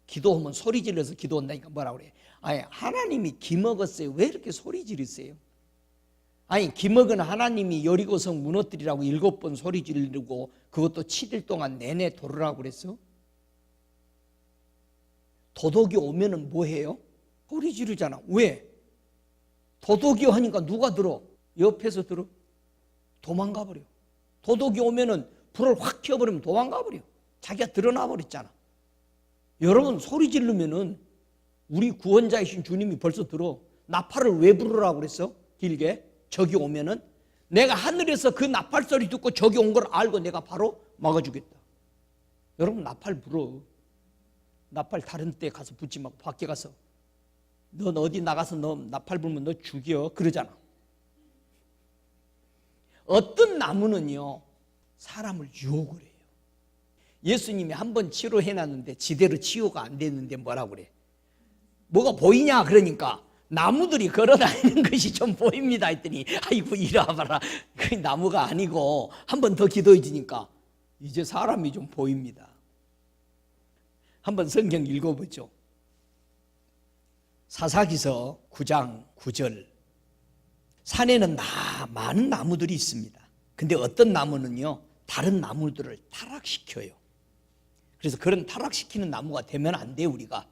기도하면 소리 질러서 기도한다니까 뭐라 그래? 아니, 하나님이 기먹었어요. 왜 이렇게 소리 지르세요? 아니, 기먹은 하나님이 여리고성 무너뜨리라고 7번 소리 지르고 그것도 7일 동안 내내 돌으라고 그랬어? 도둑이 오면은 뭐 해요? 소리 지르잖아. 왜? 도둑이 하니까 누가 들어? 옆에서 들어? 도망가 버려. 도둑이 오면은 불을 확 켜버리면 도망가 버려. 자기가 드러나 버렸잖아. 여러분, 소리 지르면은 우리 구원자이신 주님이 벌써 들어. 나팔을 왜 부르라고 그랬어? 길게. 적이 오면은 내가 하늘에서 그 나팔 소리 듣고 적이 온 걸 알고 내가 바로 막아주겠다. 여러분, 나팔 불어. 나팔 다른 데 가서 붙지 말고 밖에 가서 넌 어디 나가서 너 나팔 불면 너 죽여 그러잖아. 어떤 나무는요 사람을 유혹을 해요. 예수님이 한번 치료해놨는데 지대로 치유가 안 됐는데 뭐라고 그래? 뭐가 보이냐 그러니까 나무들이 걸어다니는 것이 좀 보입니다 했더니 아이고 이리 와봐라. 그 나무가 아니고 한 번 더 기도해 주니까 이제 사람이 좀 보입니다. 한번 성경 읽어보죠. 사사기서 9장 9절. 산에는 많은 나무들이 있습니다. 근데 어떤 나무는요 다른 나무들을 타락시켜요. 그래서 그런 타락시키는 나무가 되면 안 돼요 우리가.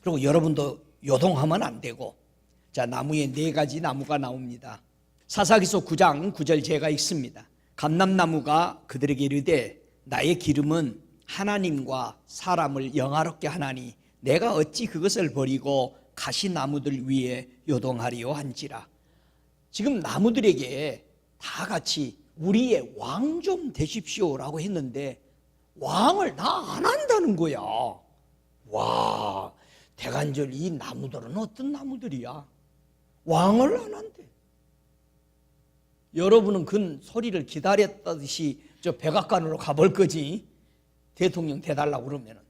그리고 여러분도 요동하면 안 되고. 자, 나무에 4가지 나무가 나옵니다. 사사기서 9장 9절 제가 읽습니다. 감람나무가 그들에게 이르되 나의 기름은 하나님과 사람을 영화롭게 하나니 내가 어찌 그것을 버리고 가시나무들 위에 요동하리요 한지라. 지금 나무들에게 다 같이 우리의 왕 좀 되십시오라고 했는데 왕을 다 안 한다는 거야. 와, 대간절 이 나무들은 어떤 나무들이야? 왕을 안 한대. 여러분은 그 소리를 기다렸다듯이 저 백악관으로 가볼 거지. 대통령 돼달라고 그러면은.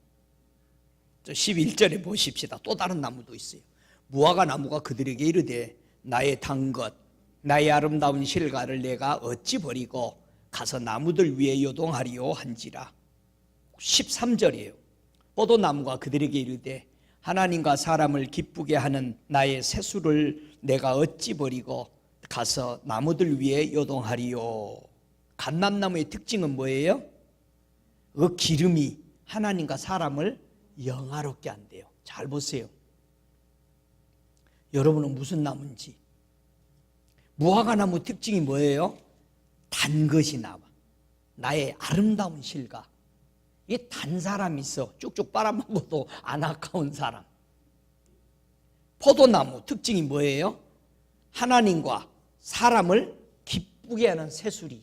저 11절에 보십시다. 또 다른 나무도 있어요. 무화과 나무가 그들에게 이르되 나의 단 것, 나의 아름다운 실과를 내가 어찌 버리고 가서 나무들 위에 요동하리요 한지라. 13절이에요. 포도나무가 그들에게 이르되 하나님과 사람을 기쁘게 하는 나의 세수를 내가 어찌 버리고 가서 나무들 위에 요동하리요. 감람나무의 특징은 뭐예요? 그 기름이 하나님과 사람을 영화롭게 한대요. 잘 보세요. 여러분은 무슨 나무인지. 무화과 나무 특징이 뭐예요? 단 것이 나와. 나의 아름다운 실과. 이게 단 사람이 있어. 쭉쭉 빨아먹어도 안 아까운 사람. 포도나무 특징이 뭐예요? 하나님과 사람을 기쁘게 하는 새수리.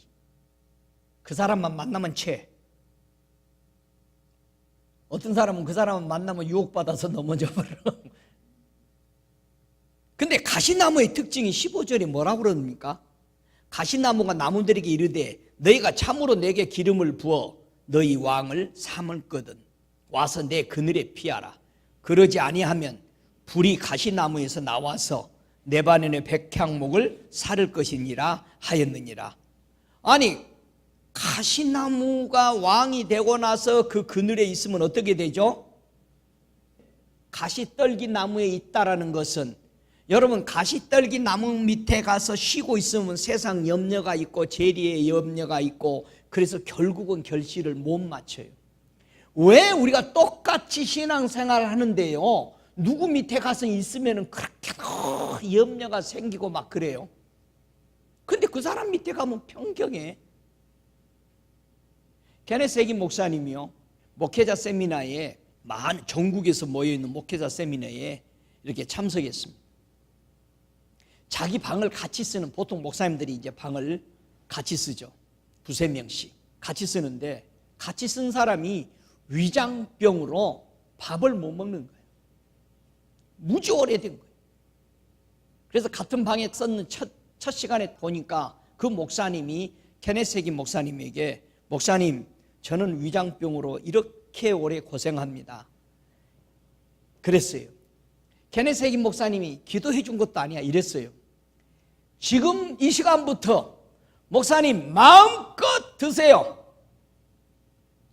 그 사람만 만나면 채. 어떤 사람은 그 사람만 만나면 유혹받아서 넘어져 버려. 근데 가시나무의 특징이 15절에 뭐라고 그럽니까? 가시나무가 나무들에게 이르되 너희가 참으로 내게 기름을 부어 너희 왕을 삼을거든 와서 내 그늘에 피하라. 그러지 아니하면 불이 가시나무에서 나와서 레바논의 백향목을 사를 것이니라 하였느니라. 아니, 가시나무가 왕이 되고 나서 그 그늘에 있으면 어떻게 되죠? 가시떨기 나무에 있다라는 것은 여러분 가시떨기 나무 밑에 가서 쉬고 있으면 세상 염려가 있고 재리의 염려가 있고 그래서 결국은 결실을 못 맞춰요. 왜 우리가 똑같이 신앙생활을 하는데요 누구 밑에 가서 있으면 그렇게 염려가 생기고 막 그래요. 근데 그 사람 밑에 가면 평경해. 케네스 해긴 목사님이요, 목회자 세미나에 많은 전국에서 모여있는 목회자 세미나에 이렇게 참석했습니다. 자기 방을 같이 쓰는, 보통 목사님들이 이제 방을 같이 쓰죠. 두세 명씩 같이 쓰는데, 같이 쓴 사람이 위장병으로 밥을 못 먹는 거예요. 무지 오래된 거예요. 그래서 같은 방에 썼는 첫 시간에 보니까 그 목사님이 케네스 해긴 목사님에게, 목사님, 저는 위장병으로 이렇게 오래 고생합니다. 그랬어요. 케네스 해긴 목사님이 기도해 준 것도 아니야 이랬어요. 지금 이 시간부터 목사님 마음껏 드세요.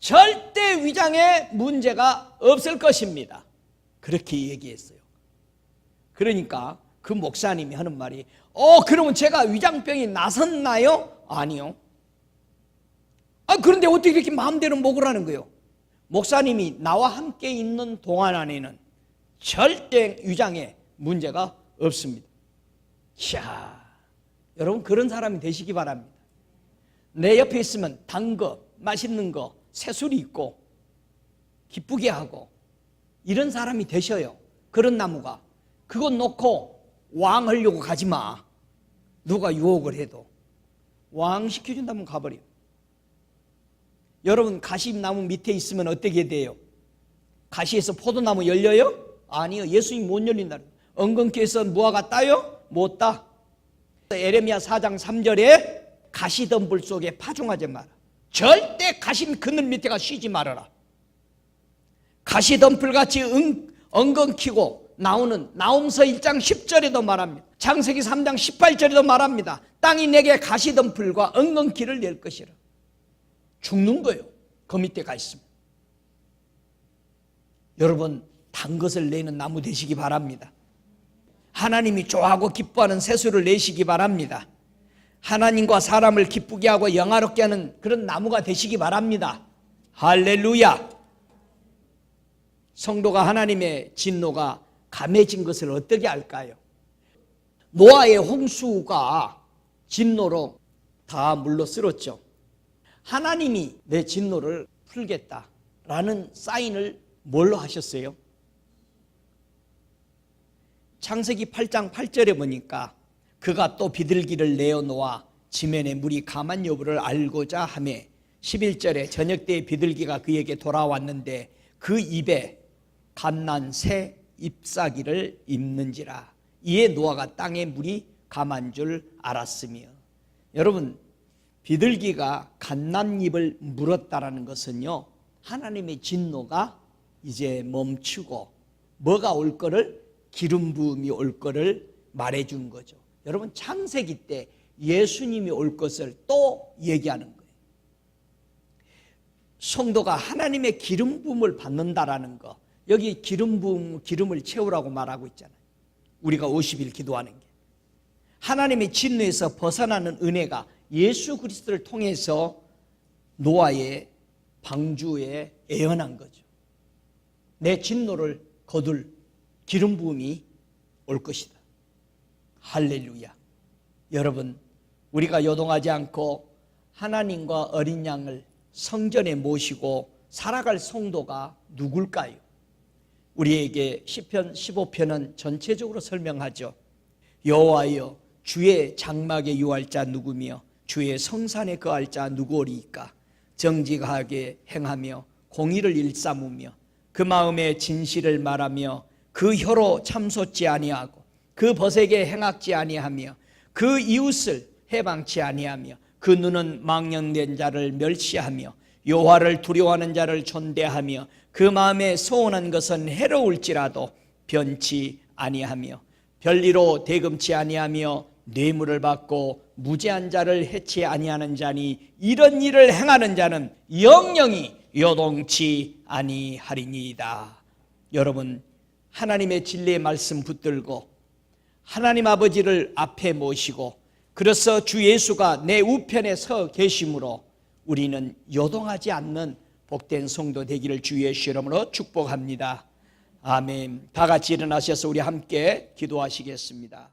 절대 위장에 문제가 없을 것입니다. 그렇게 얘기했어요. 그러니까 그 목사님이 하는 말이, 그러면 제가 위장병이 나섰나요? 아니요. 그런데 어떻게 이렇게 마음대로 먹으라는 거예요? 목사님이 나와 함께 있는 동안 안에는 절대 위장에 문제가 없습니다. 이야, 여러분 그런 사람이 되시기 바랍니다. 내 옆에 있으면 단 거, 맛있는 거, 새술이 있고 기쁘게 하고 이런 사람이 되셔요. 그런 나무가. 그거 놓고 왕 하려고 가지 마. 누가 유혹을 해도 왕 시켜준다면 가버려. 여러분 가시나무 밑에 있으면 어떻게 돼요? 가시에서 포도나무 열려요? 아니요. 예수님 못 열린다. 엉겅퀴에서 무화과 따요? 못 따. 에레미야 4장 3절에 가시덤불 속에 파종하지 마라. 절대 가시 그늘 밑에가 쉬지 말아라. 가시덤불같이 엉겅퀴고 나오는 나홈서 1장 10절에도 말합니다. 창세기 3장 18절에도 말합니다. 땅이 내게 가시덤불과 엉겅퀴를 낼 것이라. 죽는 거예요. 그 밑에 가 있으면. 여러분 단 것을 내는 나무 되시기 바랍니다. 하나님이 좋아하고 기뻐하는 새수를 내시기 바랍니다. 하나님과 사람을 기쁘게 하고 영화롭게 하는 그런 나무가 되시기 바랍니다. 할렐루야. 성도가 하나님의 진노가 감해진 것을 어떻게 알까요? 노아의 홍수가 진노로 다 물러쓸었죠. 하나님이 내 진노를 풀겠다라는 사인을 뭘로 하셨어요? 창세기 8장 8절에 보니까 그가 또 비둘기를 내어 놓아 지면에 물이 감한 여부를 알고자 하매 11절에 저녁 때에 비둘기가 그에게 돌아왔는데 그 입에 갓난 새 잎사귀를 입는지라. 이에 노아가 땅에 물이 감한 줄 알았으며. 여러분 비둘기가 갓난 잎을 물었다라는 것은요, 하나님의 진노가 이제 멈추고 뭐가 올 거를, 기름 부음이 올 거를 말해준 거죠. 여러분 창세기 때 예수님이 올 것을 또 얘기하는 거예요. 성도가 하나님의 기름 부음을 받는다라는 거, 여기 기름 부음, 기름을 채우라고 말하고 있잖아요. 우리가 50일 기도하는 게 하나님의 진노에서 벗어나는 은혜가 예수 그리스도를 통해서 노아의 방주에 예언한 거죠. 내 진노를 거둘 기름 부음이 올 것이다. 할렐루야. 여러분 우리가 요동하지 않고 하나님과 어린 양을 성전에 모시고 살아갈 성도가 누굴까요? 우리에게 시편 15편은 전체적으로 설명하죠. 여호와여 주의 장막에 유할 자 누구며 주의 성산에 거할 자 누구오리이까? 정직하게 행하며 공의를 일삼으며 그 마음에 진실을 말하며 그 혀로 참솟지 아니하고 그 벗에게 행악지 아니하며 그 이웃을 해방치 아니하며 그 눈은 망령된 자를 멸시하며 여호와를 두려워하는 자를 존대하며 그 마음에 소원한 것은 해로울지라도 변치 아니하며 별리로 대금치 아니하며 뇌물을 받고 무죄한 자를 해치 아니하는 자니 이런 일을 행하는 자는 영영이 요동치 아니하리니이다. 여러분 하나님의 진리의 말씀 붙들고 하나님 아버지를 앞에 모시고 그래서 주 예수가 내 우편에 서 계심으로 우리는 요동하지 않는 복된 성도 되기를 주 예수 이름으로 축복합니다. 아멘. 다 같이 일어나셔서 우리 함께 기도하시겠습니다.